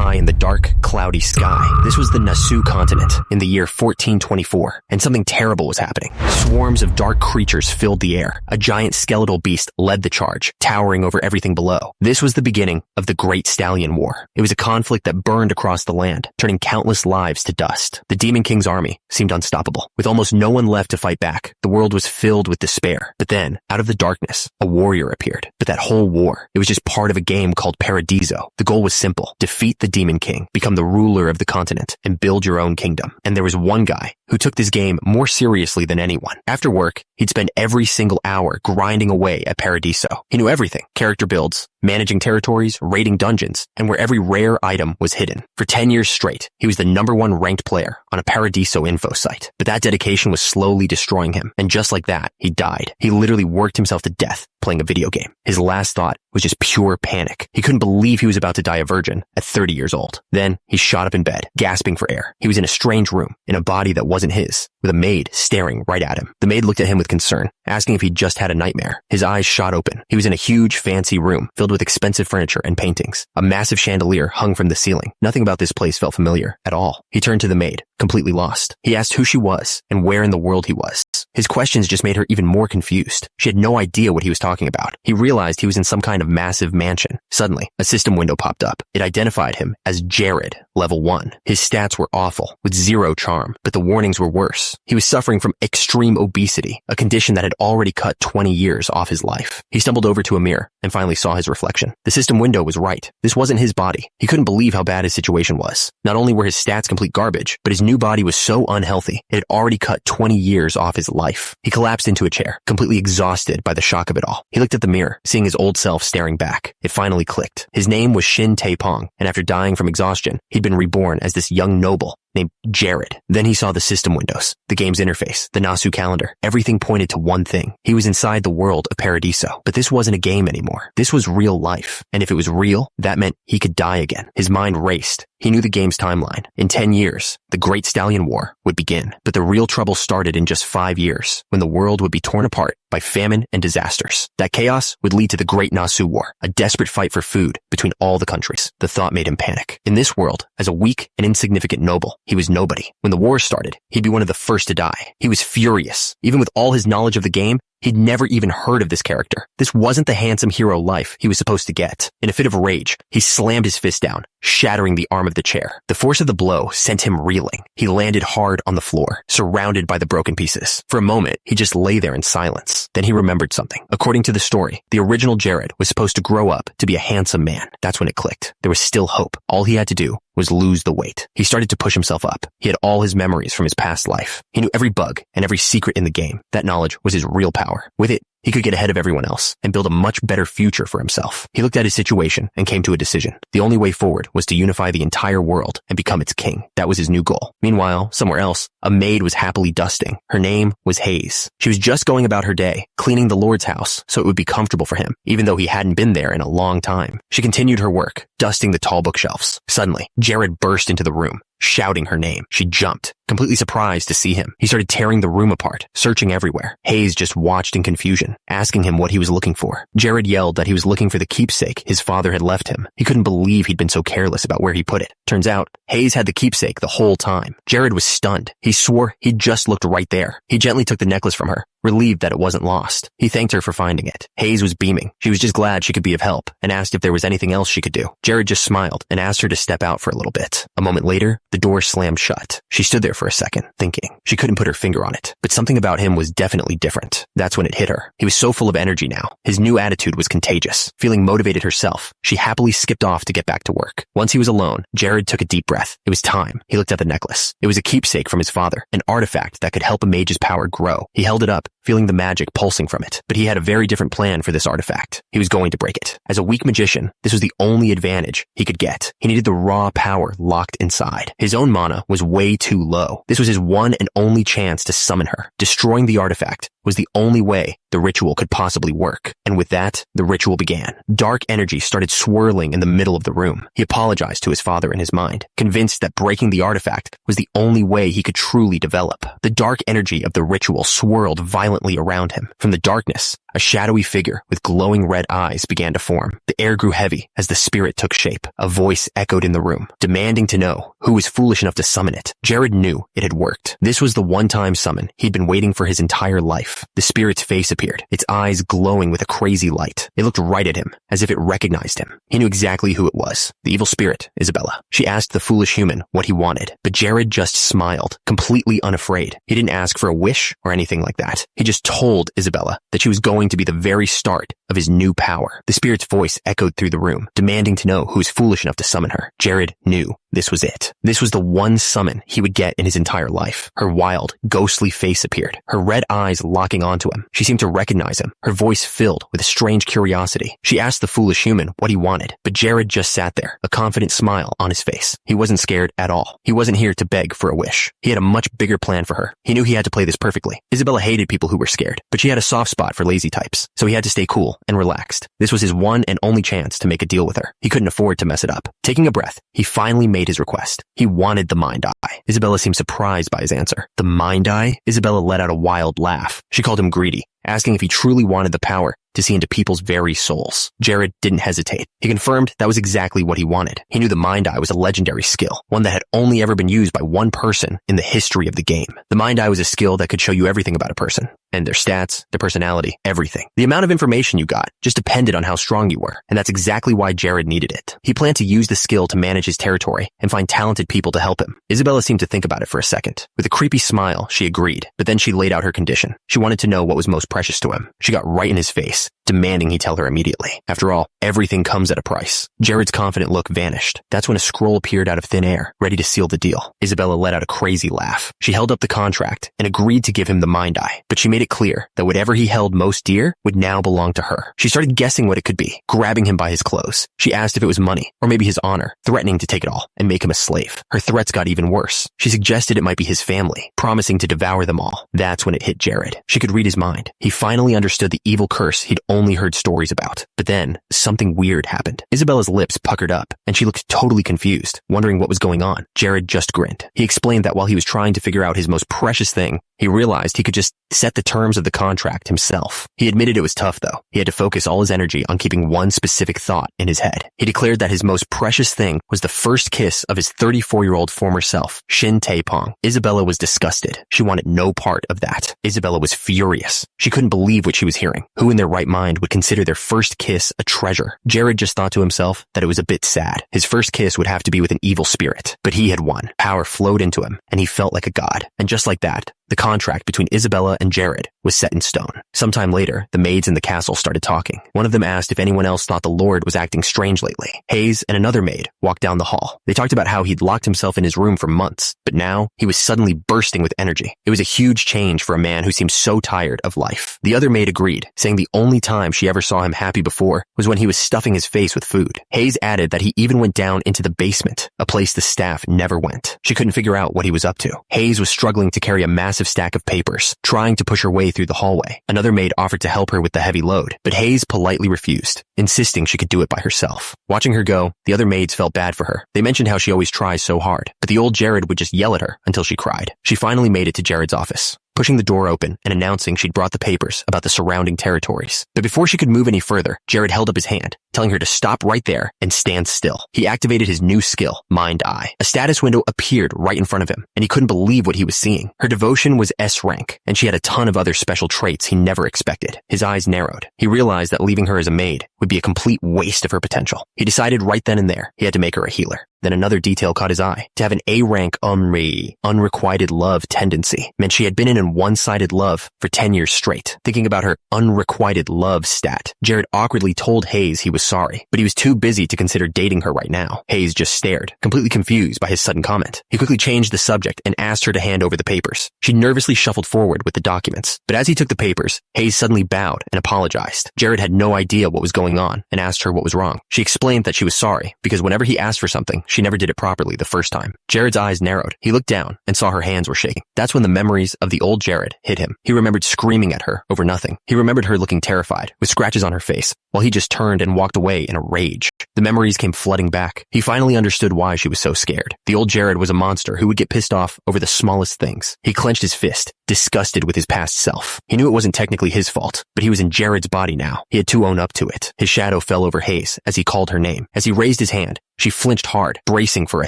high in the dark, cloudy sky. This was the Nasu continent in the year 1424, and something terrible was happening. Swarms of dark creatures filled the air. A giant skeletal beast led the charge, towering over everything below. This was the beginning of the Great Stallion War. It was a conflict that burned across the land, turning countless lives to dust. The Demon King's army seemed unstoppable. With almost no one left to fight back, the world was filled with despair. But then, out of the darkness, a warrior appeared. But that whole war, it was just part of a game called Paradiso. The goal was simple: defeat the Demon King, become the ruler of the continent, and build your own kingdom. And there was one guy who took this game more seriously than anyone. After work, he'd spend every single hour grinding away at Paradiso. He knew everything: character builds, managing territories, raiding dungeons, and where every rare item was hidden. For 10 years straight, he was the #1 ranked player on a Paradiso info site. But that dedication was slowly destroying him, and just like that, he died. He literally worked himself to death playing a video game. His last thought was just pure panic. He couldn't believe he was about to die a virgin at 30 years old. Then he shot up in bed, gasping for air. He was in a strange room, in a body that wasn't his, with a maid staring right at him. The maid looked at him with concern, asking if he'd just had a nightmare. His eyes shot open. He was in a huge, fancy room filled with expensive furniture and paintings. A massive chandelier hung from the ceiling. Nothing about this place felt familiar at all. He turned to the maid, completely lost. He asked who she was and where in the world he was. His questions just made her even more confused. She had no idea what he was talking about. He realized he was in some kind of massive mansion. Suddenly, a system window popped up. It identified him as Jared, level 1. His stats were awful, with 0 charm, but the warnings were worse. He was suffering from extreme obesity, a condition that had already cut 20 years off his life. He stumbled over to a mirror and finally saw his reflection. The system window was right. This wasn't his body. He couldn't believe how bad his situation was. Not only were his stats complete garbage, but his new body was so unhealthy, it had already cut 20 years off his life. He collapsed into a chair, completely exhausted by the shock of it all. He looked at the mirror, seeing his old self staring back. It finally clicked. His name was Shin Taepong, and after dying from exhaustion, he'd been reborn as this young noble named Jared. Then he saw the system windows, the game's interface, the Nasu calendar. Everything pointed to one thing. He was inside the world of Paradiso. But this wasn't a game anymore. This was real life. And if it was real, that meant he could die again. His mind raced. He knew the game's timeline. In 10 years, the Great Stallion War would begin. But the real trouble started in just 5 years, when the world would be torn apart by famine and disasters. That chaos would lead to the Great Nasu War, a desperate fight for food between all the countries. The thought made him panic. In this world, as a weak and insignificant noble, he was nobody. When the war started, he'd be one of the first to die. He was furious. Even with all his knowledge of the game, he'd never even heard of this character. This wasn't the handsome hero life he was supposed to get. In a fit of rage, he slammed his fist down, shattering the arm of the chair. The force of the blow sent him reeling. He landed hard on the floor, surrounded by the broken pieces. For a moment, he just lay there in silence. Then he remembered something. According to the story, the original Jared was supposed to grow up to be a handsome man. That's when it clicked. There was still hope. All he had to do was lose the weight. He started to push himself up. He had all his memories from his past life. He knew every bug and every secret in the game. That knowledge was his real power. With it, he could get ahead of everyone else and build a much better future for himself. He looked at his situation and came to a decision. The only way forward was to unify the entire world and become its king. That was his new goal. Meanwhile, somewhere else, a maid was happily dusting. Her name was Hayes. She was just going about her day, cleaning the Lord's house so it would be comfortable for him, even though he hadn't been there in a long time. She continued her work, dusting the tall bookshelves. Suddenly, Jared burst into the room, shouting her name. She jumped, completely surprised to see him. He started tearing the room apart, searching everywhere. Hayes just watched in confusion, asking him what he was looking for. Jared yelled that he was looking for the keepsake his father had left him. He couldn't believe he'd been so careless about where he put it. Turns out, Hayes had the keepsake the whole time. Jared was stunned. He swore he'd just looked right there. He gently took the necklace from her, relieved that it wasn't lost. He thanked her for finding it. Hayes was beaming. She was just glad she could be of help and asked if there was anything else she could do. Jared just smiled and asked her to step out for a little bit. A moment later, the door slammed shut. She stood there for a second, thinking. She couldn't put her finger on it, but something about him was definitely different. That's when it hit her. He was so full of energy now. His new attitude was contagious. Feeling motivated herself, she happily skipped off to get back to work. Once he was alone, Jared took a deep breath. It was time. He looked at the necklace. It was a keepsake from his father, an artifact that could help a mage's power grow. He held it up, feeling the magic pulsing from it. But he had a very different plan for this artifact. He was going to break it. As a weak magician, this was the only advantage he could get. He needed the raw power locked inside. His own mana was way too low. This was his one and only chance to summon her. Destroying the artifact was the only way the ritual could possibly work. And with that, the ritual began. Dark energy started swirling in the middle of the room. He apologized to his father in his mind, convinced that breaking the artifact was the only way he could truly develop. The dark energy of the ritual swirled violently around him. From the darkness, a shadowy figure with glowing red eyes began to form. The The air grew heavy as the spirit took shape. A voice echoed in the room, demanding to know who was foolish enough to summon it. Jared knew it had worked. This was the one-time summon he'd been waiting for his entire life. The spirit's face appeared, its eyes glowing with a crazy light. It looked right at him, as if it recognized him. He knew exactly who it was. The evil spirit, Isabella. She asked the foolish human what he wanted, but Jared just smiled, completely unafraid. He didn't ask for a wish or anything like that. He just told Isabella that she was going to be the very start of his new power. The spirit's voice echoed through the room, demanding to know who was foolish enough to summon her. Jared knew this was it. This was the one summon he would get in his entire life. Her wild, ghostly face appeared, her red eyes locking onto him. She seemed to recognize him, her voice filled with a strange curiosity. She asked the foolish human what he wanted, but Jared just sat there, a confident smile on his face. He wasn't scared at all. He wasn't here to beg for a wish. He had a much bigger plan for her. He knew he had to play this perfectly. Isabella hated people who were scared, but she had a soft spot for lazy types, so he had to stay cool and relaxed. This was his one and only chance to make a deal with her. He couldn't afford to mess it up. Taking a breath, he finally made his request. He wanted the mind eye. Isabella seemed surprised by his answer. The mind eye? Isabella let out a wild laugh. She called him greedy, asking if he truly wanted the power to see into people's very souls. Jared didn't hesitate. He confirmed that was exactly what he wanted. He knew the Mind Eye was a legendary skill, one that had only ever been used by one person in the history of the game. The Mind Eye was a skill that could show you everything about a person, and their stats, their personality, everything. The amount of information you got just depended on how strong you were, and that's exactly why Jared needed it. He planned to use the skill to manage his territory and find talented people to help him. Isabella seemed to think about it for a second. With a creepy smile, she agreed, but then she laid out her condition. She wanted to know what was most precious to him. She got right in his face, demanding he tell her immediately. After all, everything comes at a price. Jared's confident look vanished. That's when a scroll appeared out of thin air, ready to seal the deal. Isabella let out a crazy laugh. She held up the contract and agreed to give him the Mind Eye, but she made it clear that whatever he held most dear would now belong to her. She started guessing what it could be, grabbing him by his clothes. She asked if it was money, or maybe his honor, threatening to take it all and make him a slave. Her threats got even worse. She suggested it might be his family, promising to devour them all. That's when it hit Jared. She could read his mind. He finally understood the evil curse he'd only heard stories about. But then, something weird happened. Isabella's lips puckered up, and she looked totally confused, wondering what was going on. Jared just grinned. He explained that while he was trying to figure out his most precious thing, he realized he could just set the terms of the contract himself. He admitted it was tough, though. He had to focus all his energy on keeping one specific thought in his head. He declared that his most precious thing was the first kiss of his 34-year-old former self, Shin Tae-pong. Isabella was disgusted. She wanted no part of that. Isabella was furious. She couldn't believe what she was hearing. Who in their right mind would consider their first kiss a treasure? Jared just thought to himself that it was a bit sad. His first kiss would have to be with an evil spirit. But he had won. Power flowed into him, and he felt like a god. And just like that, the contract between Isabella and Jared was set in stone. Sometime later, the maids in the castle started talking. One of them asked if anyone else thought the Lord was acting strange lately. Hayes and another maid walked down the hall. They talked about how he'd locked himself in his room for months, but now he was suddenly bursting with energy. It was a huge change for a man who seemed so tired of life. The other maid agreed, saying the only time she ever saw him happy before was when he was stuffing his face with food. Hayes added that he even went down into the basement, a place the staff never went. She couldn't figure out what he was up to. Hayes was struggling to carry a massive stack of papers, trying to push her way through the hallway. Another maid offered to help her with the heavy load, but Hayes politely refused, insisting she could do it by herself. Watching her go, the other maids felt bad for her. They mentioned how she always tries so hard, but the old Jared would just yell at her until she cried. She finally made it to Jared's office, pushing the door open and announcing she'd brought the papers about the surrounding territories. But before she could move any further, Jared held up his hand, telling her to stop right there and stand still. He activated his new skill, Mind Eye. A status window appeared right in front of him, and he couldn't believe what he was seeing. Her devotion was S rank, and she had a ton of other special traits he never expected. His eyes narrowed. He realized that leaving her as a maid would be a complete waste of her potential. He decided right then and there he had to make her a healer. Then another detail caught his eye. To have an A-rank unrequited love tendency meant she had been in one-sided love for 10 years straight. Thinking about her unrequited love stat, Jared awkwardly told Hayes he was sorry, but he was too busy to consider dating her right now. Hayes just stared, completely confused by his sudden comment. He quickly changed the subject and asked her to hand over the papers. She nervously shuffled forward with the documents, but as he took the papers, Hayes suddenly bowed and apologized. Jared had no idea what was going on and asked her what was wrong. She explained that she was sorry because whenever he asked for something, she never did it properly the first time. Jared's eyes narrowed. He looked down and saw her hands were shaking. That's when the memories of the old Jared hit him. He remembered screaming at her over nothing. He remembered her looking terrified, with scratches on her face, while he just turned and walked walked away in a rage. The memories came flooding back. He finally understood why she was so scared. The old Jared was a monster who would get pissed off over the smallest things. He clenched his fist, disgusted with his past self. He knew it wasn't technically his fault, but he was in Jared's body now. He had to own up to it. His shadow fell over Hayes as he called her name. As he raised his hand, she flinched hard, bracing for a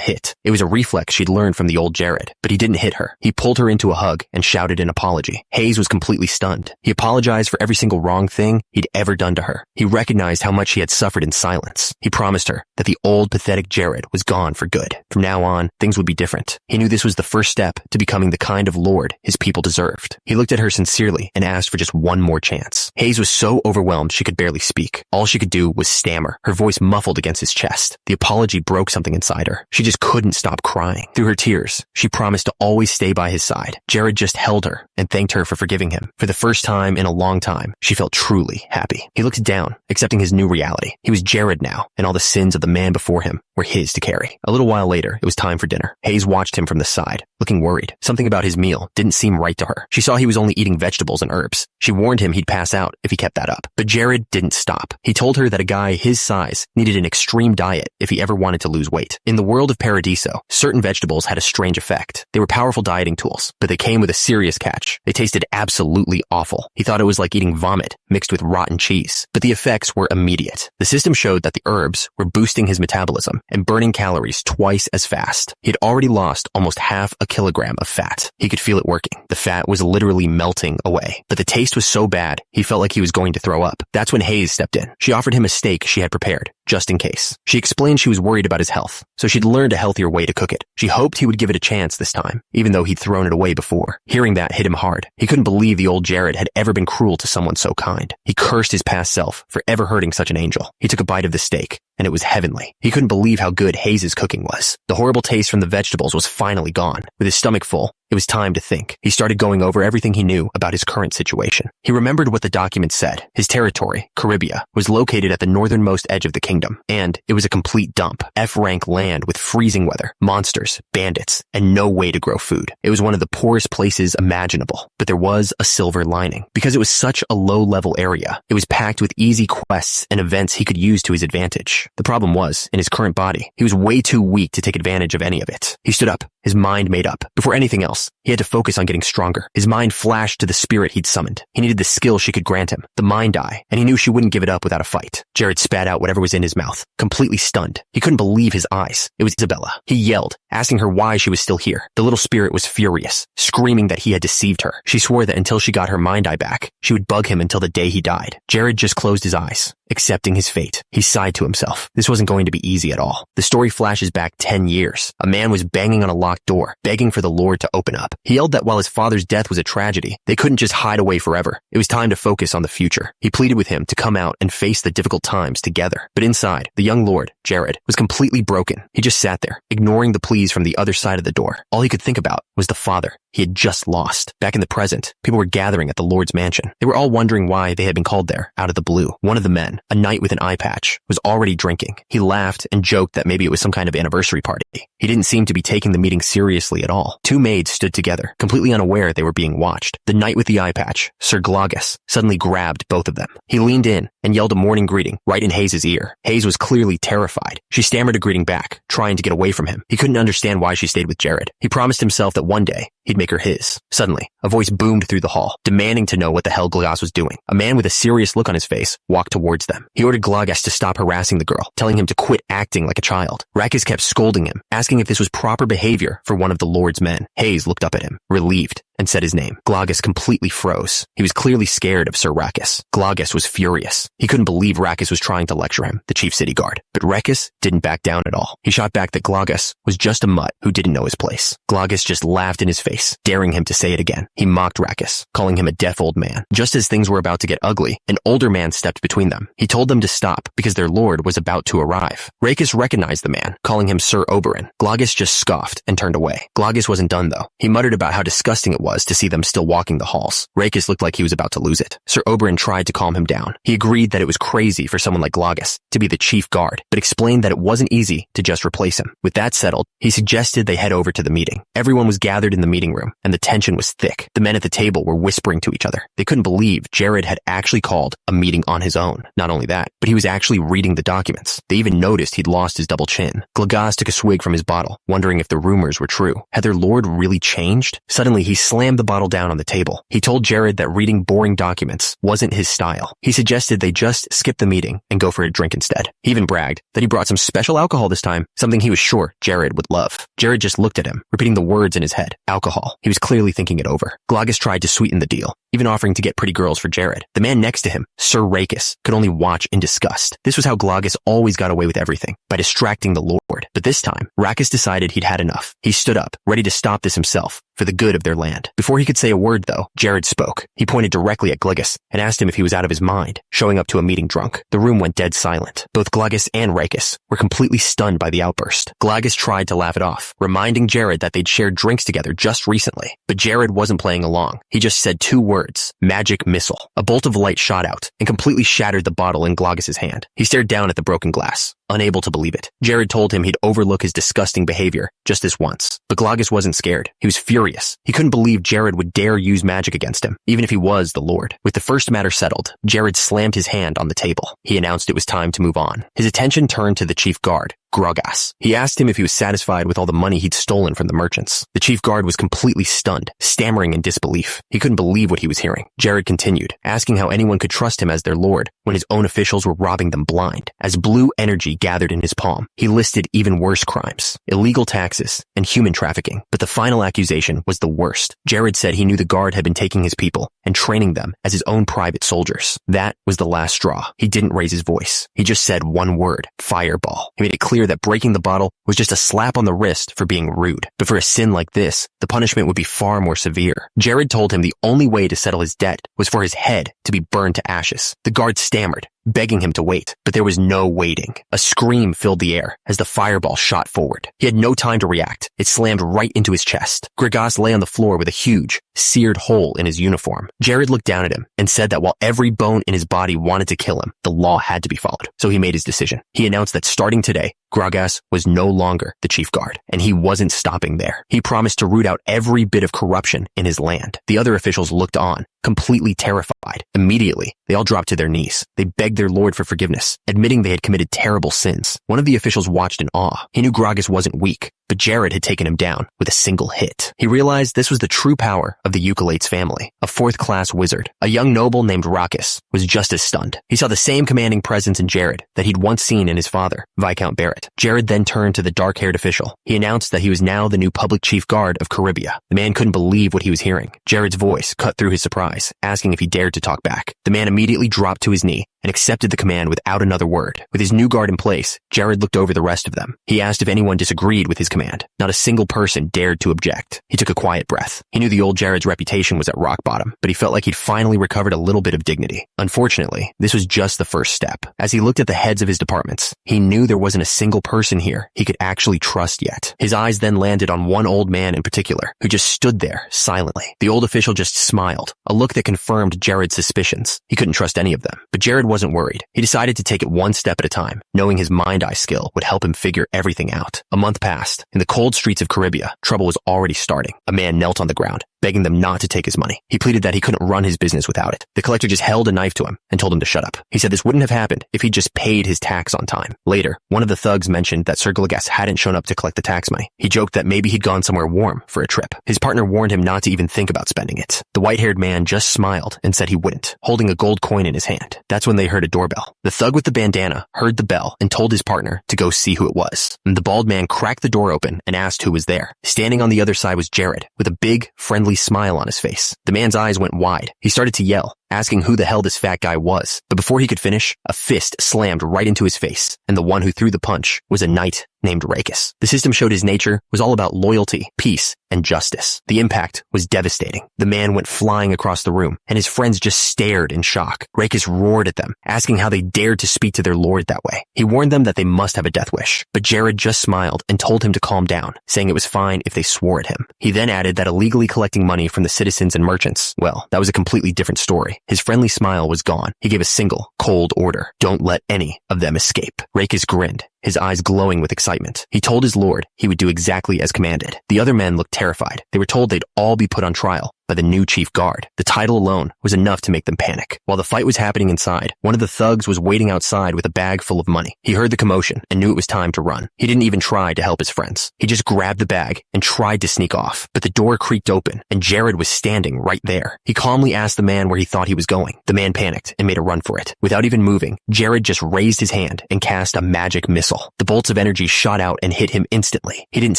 hit. It was a reflex she'd learned from the old Jared, but he didn't hit her. He pulled her into a hug and shouted an apology. Hayes was completely stunned. He apologized for every single wrong thing he'd ever done to her. He recognized how much he had suffered in silence. He promised her that the old, pathetic Jared was gone for good. From now on, things would be different. He knew this was the first step to becoming the kind of lord his people deserved. He looked at her sincerely and asked for just one more chance. Hayes was so overwhelmed she could barely speak. All she could do was stammer, her voice muffled against his chest. The apology broke something inside her. She just couldn't stop crying. Through her tears, she promised to always stay by his side. Jared just held her and thanked her for forgiving him. For the first time in a long time, she felt truly happy. He looked down, accepting his new reality. He was Jared now, and all the sins of the man before him were his to carry. A little while later, it was time for dinner. Hayes watched him from the side, looking worried. Something about his meal didn't seem right to her. She saw he was only eating vegetables and herbs. She warned him he'd pass out if he kept that up. But Jared didn't stop. He told her that a guy his size needed an extreme diet if he ever wanted to lose weight. In the world of Paradiso, certain vegetables had a strange effect. They were powerful dieting tools, but they came with a serious catch. They tasted absolutely awful. He thought it was like eating vomit mixed with rotten cheese. But the effects were immediate. The system showed that the herbs were boosting his metabolism and burning calories twice as fast. He had already lost almost half a kilogram of fat. He could feel it working. The fat was literally melting away. But the taste was so bad, he felt like he was going to throw up. That's when Hayes stepped in. She offered him a steak she had prepared, just in case. She explained she was worried about his health, so she'd learned a healthier way to cook it. She hoped he would give it a chance this time, even though he'd thrown it away before. Hearing that hit him hard. He couldn't believe the old Jared had ever been cruel to someone so kind. He cursed his past self for ever hurting such an angel. He took a bite of the steak, and it was heavenly. He couldn't believe how good Hayes' cooking was. The horrible taste from the vegetables was finally gone. With his stomach full, it was time to think. He started going over everything he knew about his current situation. He remembered what the document said. His territory, Caribia, was located at the northernmost edge of the kingdom, and it was a complete dump. F-rank land with freezing weather, monsters, bandits, and no way to grow food. It was one of the poorest places imaginable, but there was a silver lining. Because it was such a low-level area, it was packed with easy quests and events he could use to his advantage. The problem was, in his current body, he was way too weak to take advantage of any of it. He stood up, his mind made up. Before anything else, he had to focus on getting stronger. His mind flashed to the spirit he'd summoned. He needed the skill she could grant him, the mind eye, and he knew she wouldn't give it up without a fight. Jared spat out whatever was in his mouth, completely stunned. He couldn't believe his eyes. It was Isabella. He yelled, asking her why she was still here. The little spirit was furious, screaming that he had deceived her. She swore that until she got her mind eye back, she would bug him until the day he died. Jared just closed his eyes, accepting his fate. He sighed to himself. This wasn't going to be easy at all. The story flashes back 10 years. A man was banging on a locked door, begging for the Lord to open up. He yelled that while his father's death was a tragedy, they couldn't just hide away forever. It was time to focus on the future. He pleaded with him to come out and face the difficult times together. But inside, the young Lord, Jared, was completely broken. He just sat there, ignoring the pleas from the other side of the door. All he could think about was the father he had just lost. Back in the present, people were gathering at the Lord's mansion. They were all wondering why they had been called there, out of the blue. One of the men, a knight with an eye patch, was already drinking. He laughed and joked that maybe it was some kind of anniversary party. He didn't seem to be taking the meeting seriously at all. Two maids stood together, completely unaware they were being watched. The knight with the eye patch, Sir Glaugus, suddenly grabbed both of them. He leaned in and yelled a morning greeting right in Hayes' ear. Hayes was clearly terrified. She stammered a greeting back, trying to get away from him. He couldn't understand why she stayed with Jared. He promised himself that one day, he'd make her his. Suddenly, a voice boomed through the hall, demanding to know what the hell Glaugus was doing. A man with a serious look on his face walked towards them. He ordered Glaugus to stop harassing the girl, telling him to quit acting like a child. Rackus kept scolding him, asking if this was proper behavior for one of the Lord's men. Hayes looked up at him, relieved, and said his name. Glaugus completely froze. He was clearly scared of Sir Rackus. Glaugus was furious. He couldn't believe Rackus was trying to lecture him, the chief city guard. But Rackus didn't back down at all. He shot back that Glaugus was just a mutt who didn't know his place. Glaugus just laughed in his face, daring him to say it again. He mocked Rackus, calling him a deaf old man. Just as things were about to get ugly, an older man stepped between them. He told them to stop because their lord was about to arrive. Rackus recognized the man, calling him Sir Oberyn. Glaugus just scoffed and turned away. Glaugus wasn't done though. He muttered about how disgusting it was to see them still walking the halls. Rackus looked like he was about to lose it. Sir Oberyn tried to calm him down. He agreed that it was crazy for someone like Glaugus to be the chief guard, but explained that it wasn't easy to just replace him. With that settled, he suggested they head over to the meeting. Everyone was gathered in the meeting meeting room, and the tension was thick. The men at the table were whispering to each other. They couldn't believe Jared had actually called a meeting on his own. Not only that, but he was actually reading the documents. They even noticed he'd lost his double chin. Glagaz took a swig from his bottle, wondering if the rumors were true. Had their lord really changed? Suddenly, he slammed the bottle down on the table. He told Jared that reading boring documents wasn't his style. He suggested they just skip the meeting and go for a drink instead. He even bragged that he brought some special alcohol this time, something he was sure Jared would love. Jared just looked at him, repeating the words in his head. Alcohol. He was clearly thinking it over. Glagaz tried to sweeten the deal, even offering to get pretty girls for Jared. The man next to him, Sir Rakis, could only watch in disgust. This was how Glagaz always got away with everything, by distracting the lord. But this time, Rakis decided he'd had enough. He stood up, ready to stop this himself, for the good of their land. Before he could say a word, though, Jared spoke. He pointed directly at Glagaz and asked him if he was out of his mind, showing up to a meeting drunk. The room went dead silent. Both Glagaz and Rakis were completely stunned by the outburst. Glagaz tried to laugh it off, reminding Jared that they'd shared drinks together just recently. But Jared wasn't playing along. He just said 2 words, magic missile. A bolt of light shot out and completely shattered the bottle in Glagaz's hand. He stared down at the broken glass, unable to believe it. Jared told him he'd overlook his disgusting behavior just this once. But Glagaz wasn't scared. He was furious. He couldn't believe Jared would dare use magic against him, even if he was the lord. With the first matter settled, Jared slammed his hand on the table. He announced it was time to move on. His attention turned to the chief guard, Grogas. He asked him if he was satisfied with all the money he'd stolen from the merchants. The chief guard was completely stunned, stammering in disbelief. He couldn't believe what he was hearing. Jared continued, asking how anyone could trust him as their lord when his own officials were robbing them blind. As blue energy gathered in his palm, he listed even worse crimes, illegal taxes, and human trafficking. But the final accusation was the worst. Jared said he knew the guard had been taking his people and training them as his own private soldiers. That was the last straw. He didn't raise his voice. He just said one word, fireball. He made it clear that breaking the bottle was just a slap on the wrist for being rude. But for a sin like this, the punishment would be far more severe. Jared told him the only way to settle his debt was for his head to be burned to ashes. The guard stammered, begging him to wait, but there was no waiting. A scream filled the air as the fireball shot forward. He had no time to react. It slammed right into his chest. Grogas lay on the floor with a huge, seared hole in his uniform. Jared looked down at him and said that while every bone in his body wanted to kill him, the law had to be followed. So he made his decision. He announced that starting today, Grogas was no longer the chief guard, and he wasn't stopping there. He promised to root out every bit of corruption in his land. The other officials looked on, completely terrified. Immediately, they all dropped to their knees. They begged their lord for forgiveness, admitting they had committed terrible sins. One of the officials watched in awe. He knew Grogas wasn't weak, but Jared had taken him down with a single hit. He realized this was the true power of the Ukulates family, a 4th-class wizard. A young noble named Rakis was just as stunned. He saw the same commanding presence in Jared that he'd once seen in his father, Viscount Barrett. Jared then turned to the dark-haired official. He announced that he was now the new public chief guard of Caribia. The man couldn't believe what he was hearing. Jared's voice cut through his surprise, asking if he dared to talk back. The man immediately dropped to his knee and accepted the command without another word. With his new guard in place, Jared looked over the rest of them. He asked if anyone disagreed with his command. Not a single person dared to object. He took a quiet breath. He knew the old Jared's reputation was at rock bottom, but he felt like he'd finally recovered a little bit of dignity. Unfortunately, this was just the first step. As he looked at the heads of his departments, he knew there wasn't a single person here he could actually trust yet. His eyes then landed on one old man in particular, who just stood there silently. The old official just smiled, a look that confirmed Jared's suspicions. He couldn't trust any of them, but Jared wasn't worried. He decided to take it one step at a time, knowing his mind-eye skill would help him figure everything out. A month passed. In the cold streets of Caribia, trouble was already starting. A man knelt on the ground, begging them not to take his money. He pleaded that he couldn't run his business without it. The collector just held a knife to him and told him to shut up. He said this wouldn't have happened if he'd just paid his tax on time. Later, one of the thugs mentioned that Sir Glagaz hadn't shown up to collect the tax money. He joked that maybe he'd gone somewhere warm for a trip. His partner warned him not to even think about spending it. The white-haired man just smiled and said he wouldn't, holding a gold coin in his hand. That's when they heard a doorbell. The thug with the bandana heard the bell and told his partner to go see who it was. And the bald man cracked the door open and asked who was there. Standing on the other side was Jared, with a big, friendly smile on his face. The man's eyes went wide. He started to yell, asking who the hell this fat guy was. But before he could finish, a fist slammed right into his face, and the one who threw the punch was a knight named Rakis. The system showed his nature was all about loyalty, peace, and justice. The impact was devastating. The man went flying across the room, and his friends just stared in shock. Rakis roared at them, asking how they dared to speak to their lord that way. He warned them that they must have a death wish, but Jared just smiled and told him to calm down, saying it was fine if they swore at him. He then added that illegally collecting money from the citizens and merchants, well, that was a completely different story. His friendly smile was gone. He gave a single, cold order. Don't let any of them escape. Rakis grinned, his eyes glowing with excitement. He told his lord he would do exactly as commanded. The other men looked terrified. They were told they'd all be put on trial by the new chief guard. The title alone was enough to make them panic. While the fight was happening inside, one of the thugs was waiting outside with a bag full of money. He heard the commotion and knew it was time to run. He didn't even try to help his friends. He just grabbed the bag and tried to sneak off. But the door creaked open and Jared was standing right there. He calmly asked the man where he thought he was going. The man panicked and made a run for it. Without even moving, Jared just raised his hand and cast a magic missile. The bolts of energy shot out and hit him instantly. He didn't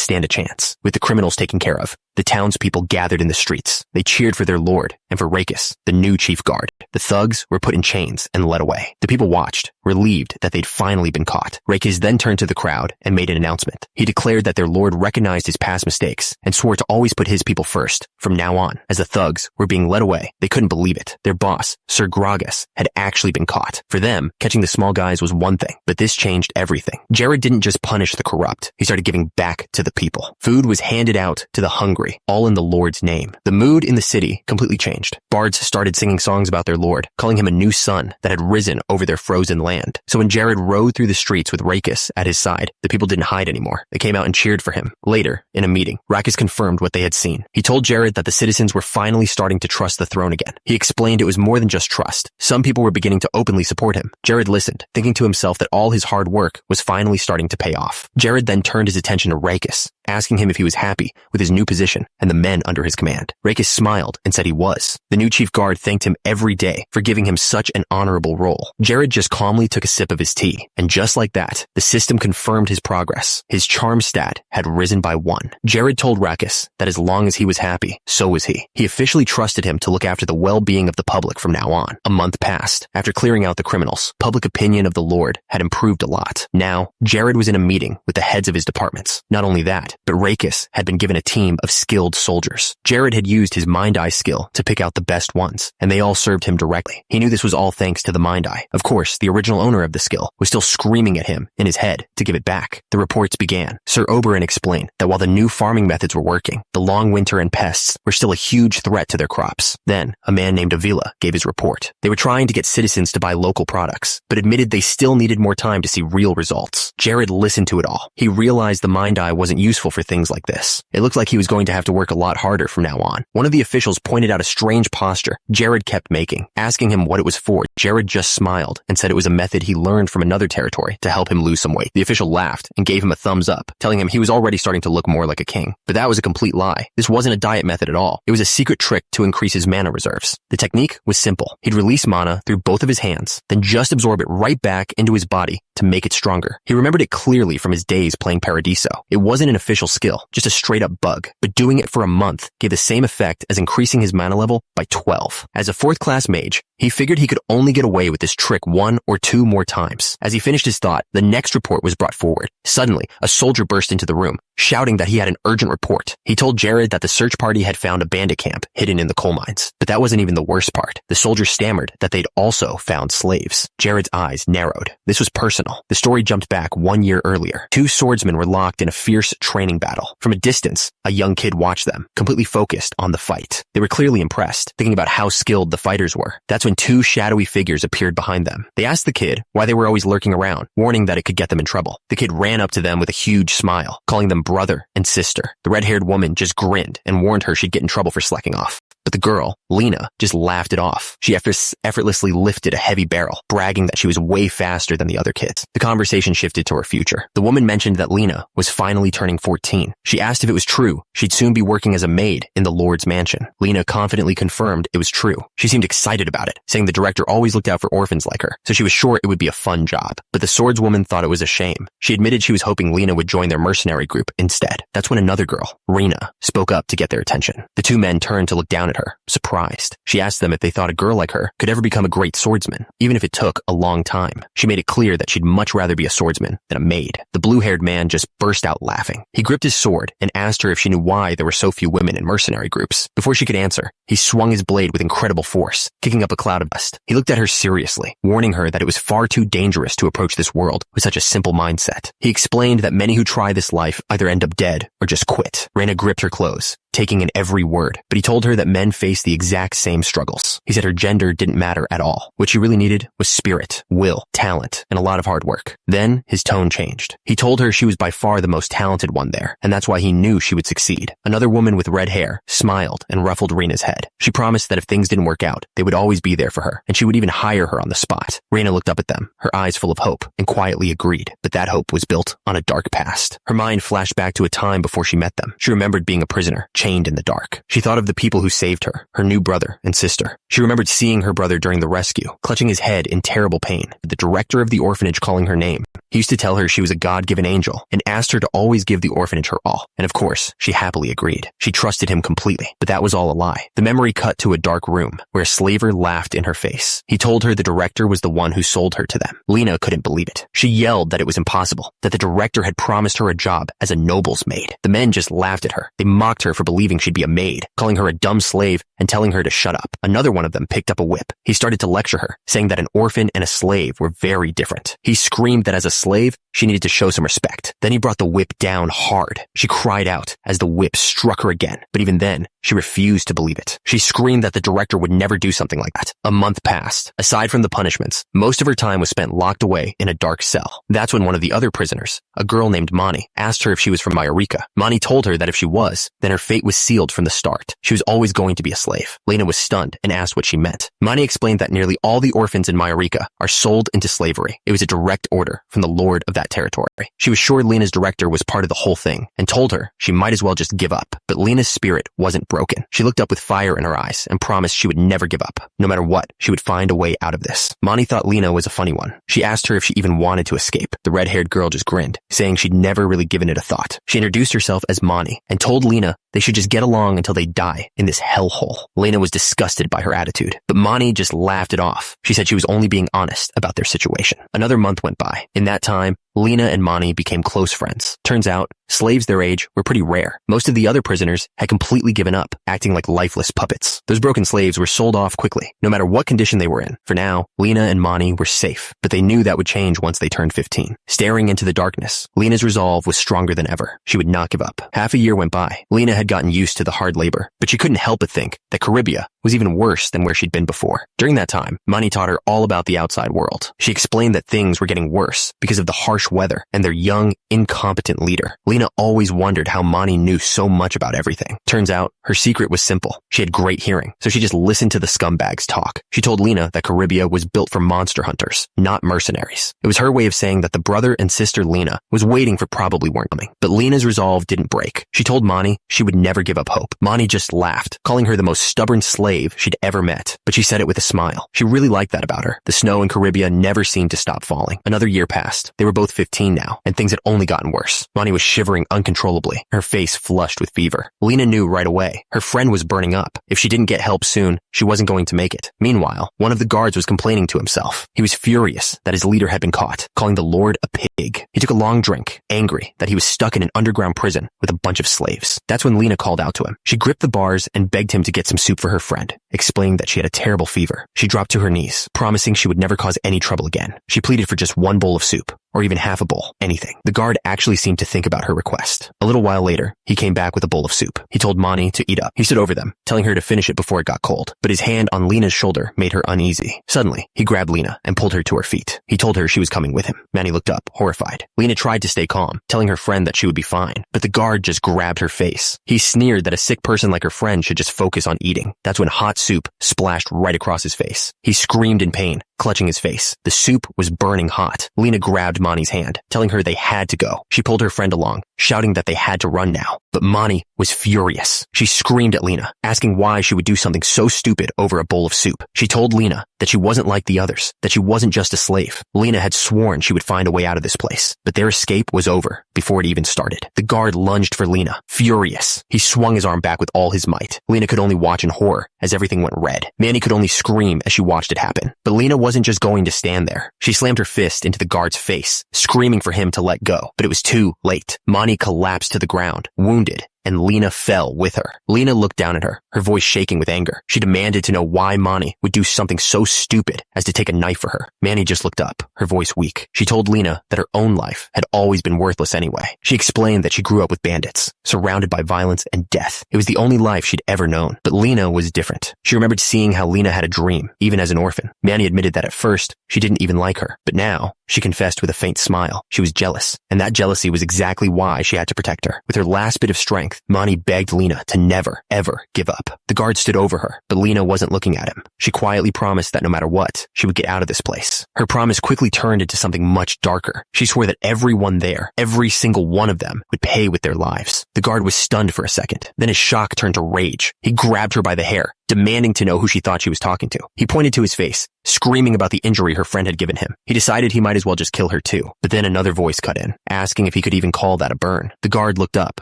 stand a chance. With the criminals taken care of, the townspeople gathered in the streets. They cheered for their lord and for Rakis, the new chief guard. The thugs were put in chains and led away. The people watched, relieved that they'd finally been caught. Rakis then turned to the crowd and made an announcement. He declared that their lord recognized his past mistakes and swore to always put his people first from now on. As the thugs were being led away, they couldn't believe it. Their boss, Sir Gragas, had actually been caught. For them, catching the small guys was one thing, but this changed everything. Jared didn't just punish the corrupt. He started giving back to the people. Food was handed out to the hungry, all in the Lord's name. The mood in the city completely changed. Bards started singing songs about their Lord, calling him a new sun that had risen over their frozen land. So when Jared rode through the streets with Rakis at his side, the people didn't hide anymore. They came out and cheered for him. Later, in a meeting, Rakis confirmed what they had seen. He told Jared that the citizens were finally starting to trust the throne again. He explained it was more than just trust. Some people were beginning to openly support him. Jared listened, thinking to himself that all his hard work was finally starting to pay off. Jared then turned his attention to Rakis, asking him if he was happy with his new position and the men under his command. Rakis smiled and said he was. The new chief guard thanked him every day for giving him such an honorable role. Jared just calmly took a sip of his tea, and just like that, the system confirmed his progress. His charm stat had risen by 1. Jared told Rakis that as long as he was happy, so was he. He officially trusted him to look after the well-being of the public from now on. A month passed. After clearing out the criminals, public opinion of the Lord had improved a lot. Now, Jared was in a meeting with the heads of his departments. Not only that, but Rakis had been given a team of skilled soldiers. Jared had used his mind eye skill to pick out the best ones, and they all served him directly. He knew this was all thanks to the mind eye. Of course, the original owner of the skill was still screaming at him in his head to give it back. The reports began. Sir Oberyn explained that while the new farming methods were working, the long winter and pests were still a huge threat to their crops. Then, a man named Avila gave his report. They were trying to get citizens to buy local products, but admitted they still needed more time to see real results. Jared listened to it all. He realized the mind eye wasn't useful for things like this. It looked like he was going to have to work a lot harder from now on. One of the officials pointed out a strange posture Jared kept making. Asking him what it was for, Jared just smiled and said it was a method he learned from another territory to help him lose some weight. The official laughed and gave him a thumbs up, telling him he was already starting to look more like a king. But that was a complete lie. This wasn't a diet method at all. It was a secret trick to increase his mana reserves. The technique was simple. He'd release mana through both of his hands, then just absorb it right back into his body to make it stronger. He remembered it clearly from his days playing Paradiso. It wasn't an official skill, just a straight up bug, but doing it for a month gave the same effect as increasing his mana level by 12. As a 4th class mage, he figured he could only get away with this trick 1 or 2 more times. As he finished his thought, the next report was brought forward. Suddenly, a soldier burst into the room, shouting that he had an urgent report. He told Jared that the search party had found a bandit camp hidden in the coal mines. But that wasn't even the worst part. The soldier stammered that they'd also found slaves. Jared's eyes narrowed. This was personal. The story jumped back 1 year earlier. 2 swordsmen were locked in a fierce training battle. From a distance, a young kid watched them, completely focused on the fight. They were clearly impressed, thinking about how skilled the fighters were. That's when 2 shadowy figures appeared behind them. They asked the kid why they were always lurking around, warning that it could get them in trouble. The kid ran up to them with a huge smile, calling them brother and sister. The red-haired woman just grinned and warned her she'd get in trouble for slacking off. But the girl, Lena, just laughed it off. She effortlessly lifted a heavy barrel, bragging that she was way faster than the other kids. The conversation shifted to her future. The woman mentioned that Lena was finally turning 14. She asked if it was true she'd soon be working as a maid in the Lord's mansion. Lena confidently confirmed it was true. She seemed excited about it, saying the director always looked out for orphans like her, so she was sure it would be a fun job. But the swordswoman thought it was a shame. She admitted she was hoping Lena would join their mercenary group instead. That's when another girl, Rena, spoke up to get their attention. The 2 men turned to look down at her, surprised. She asked them if they thought a girl like her could ever become a great swordsman, even if it took a long time. She made it clear that she'd much rather be a swordsman than a maid. The blue-haired man just burst out laughing. He gripped his sword and asked her if she knew why there were so few women in mercenary groups. Before she could answer, he swung his blade with incredible force, kicking up a cloud of dust. He looked at her seriously, warning her that it was far too dangerous to approach this world with such a simple mindset. He explained that many who try this life either end up dead or just quit. Reyna gripped her clothes, taking in every word, but he told her that men face the exact same struggles. He said her gender didn't matter at all. What she really needed was spirit, will, talent, and a lot of hard work. Then his tone changed. He told her she was by far the most talented one there, and that's why he knew she would succeed. Another woman with red hair smiled and ruffled Reina's head. She promised that if things didn't work out, they would always be there for her, and she would even hire her on the spot. Reina looked up at them, her eyes full of hope, and quietly agreed, but that hope was built on a dark past. Her mind flashed back to a time before she met them. She remembered being a prisoner, chained in the dark. She thought of the people who saved her new brother and sister. She remembered seeing her brother during the rescue, clutching his head in terrible pain, the director of the orphanage calling her name. He used to tell her she was a God-given angel and asked her to always give the orphanage her all. And of course, she happily agreed. She trusted him completely, but that was all a lie. The memory cut to a dark room where a slaver laughed in her face. He told her the director was the one who sold her to them. Lena couldn't believe it. She yelled that it was impossible, that the director had promised her a job as a noble's maid. The men just laughed at her. They mocked her for believing she'd be a maid, calling her a dumb slave and telling her to shut up. Another one of them picked up a whip. He started to lecture her, saying that an orphan and a slave were very different. He screamed that as a slave, she needed to show some respect. Then he brought the whip down hard. She cried out as the whip struck her again, but even then, she refused to believe it. She screamed that the director would never do something like that. A month passed. Aside from the punishments, most of her time was spent locked away in a dark cell. That's when one of the other prisoners, a girl named Mani, asked her if she was from Mayurika. Mani told her that if she was, then her fate was sealed from the start. She was always going to be a slave. Lena was stunned and asked what she meant. Mani explained that nearly all the orphans in Mayurika are sold into slavery. It was a direct order from the lord of that territory. She was sure Lena's director was part of the whole thing and told her she might as well just give up. But Lena's spirit wasn't broken. She looked up with fire in her eyes and promised she would never give up. No matter what, she would find a way out of this. Mani thought Lena was a funny one. She asked her if she even wanted to escape. The red-haired girl just grinned, saying she'd never really given it a thought. She introduced herself as Mani and told Lena they should just get along until they die in this hellhole. Lena was disgusted by her attitude, but Mani just laughed it off. She said she was only being honest about their situation. Another month went by. In that time, Lena and Mani became close friends. Turns out, slaves their age were pretty rare. Most of the other prisoners had completely given up, acting like lifeless puppets. Those broken slaves were sold off quickly, no matter what condition they were in. For now, Lena and Mani were safe, but they knew that would change once they turned 15. Staring into the darkness, Lena's resolve was stronger than ever. She would not give up. Half a year went by. Lena had gotten used to the hard labor, but she couldn't help but think that Caribbean was even worse than where she'd been before. During that time, Mani taught her all about the outside world. She explained that things were getting worse because of the harsh weather and their young, incompetent leader. Lena always wondered how Mani knew so much about everything. Turns out, her secret was simple. She had great hearing, so she just listened to the scumbags talk. She told Lena that Caribbean was built for monster hunters, not mercenaries. It was her way of saying that the brother and sister Lena was waiting for probably weren't coming. But Lena's resolve didn't break. She told Mani she would never give up hope. Mani just laughed, calling her the most stubborn slave she'd ever met, but she said it with a smile. She really liked that about her. The snow in Caribbean never seemed to stop falling. Another year passed. They were both 15 now, and things had only gotten worse. Mani was shivering uncontrollably, her face flushed with fever. Lena knew right away. Her friend was burning up. If she didn't get help soon, she wasn't going to make it. Meanwhile, one of the guards was complaining to himself. He was furious that his leader had been caught, calling the Lord a pig. He took a long drink, angry that he was stuck in an underground prison with a bunch of slaves. That's when Lena called out to him. She gripped the bars and begged him to get some soup for her friend, explaining that she had a terrible fever. She dropped to her knees, promising she would never cause any trouble again. She pleaded for just one bowl of soup, or even half a bowl, anything. The guard actually seemed to think about her request. A little while later, he came back with a bowl of soup. He told Mani to eat up. He stood over them, telling her to finish it before it got cold, but his hand on Lena's shoulder made her uneasy. Suddenly, he grabbed Lena and pulled her to her feet. He told her she was coming with him. Mani looked up, horrified. Lena tried to stay calm, telling her friend that she would be fine, but the guard just grabbed her face. He sneered that a sick person like her friend should just focus on eating. That's when hot soup splashed right across his face. He screamed in pain, clutching his face. The soup was burning hot. Lena grabbed Mani's hand, telling her they had to go. She pulled her friend along, shouting that they had to run now. But Mani was furious. She screamed at Lena, asking why she would do something so stupid over a bowl of soup. She told Lena that she wasn't like the others, that she wasn't just a slave. Lena had sworn she would find a way out of this place, but their escape was over before it even started. The guard lunged for Lena, furious. He swung his arm back with all his might. Lena could only watch in horror as everything went red. Mani could only scream as she watched it happen. But Lena wasn't just going to stand there. She slammed her fist into the guard's face, screaming for him to let go. But it was too late. Mani collapsed to the ground, wounded and Lena fell with her. Lena looked down at her, her voice shaking with anger. She demanded to know why Manny would do something so stupid as to take a knife for her. Manny just looked up, her voice weak. She told Lena that her own life had always been worthless anyway. She explained that she grew up with bandits, surrounded by violence and death. It was the only life she'd ever known. But Lena was different. She remembered seeing how Lena had a dream, even as an orphan. Manny admitted that at first, she didn't even like her. But now, she confessed with a faint smile. She was jealous, and that jealousy was exactly why she had to protect her. With her last bit of strength, Manny begged Lena to never, ever give up. The guard stood over her, but Lena wasn't looking at him. She quietly promised that no matter what, she would get out of this place. Her promise quickly turned into something much darker. She swore that everyone there, every single one of them, would pay with their lives. The guard was stunned for a second. Then his shock turned to rage. He grabbed her by the hair, demanding to know who she thought she was talking to. He pointed to his face, screaming about the injury her friend had given him. He decided he might as well just kill her too. But then another voice cut in, asking if he could even call that a burn. The guard looked up,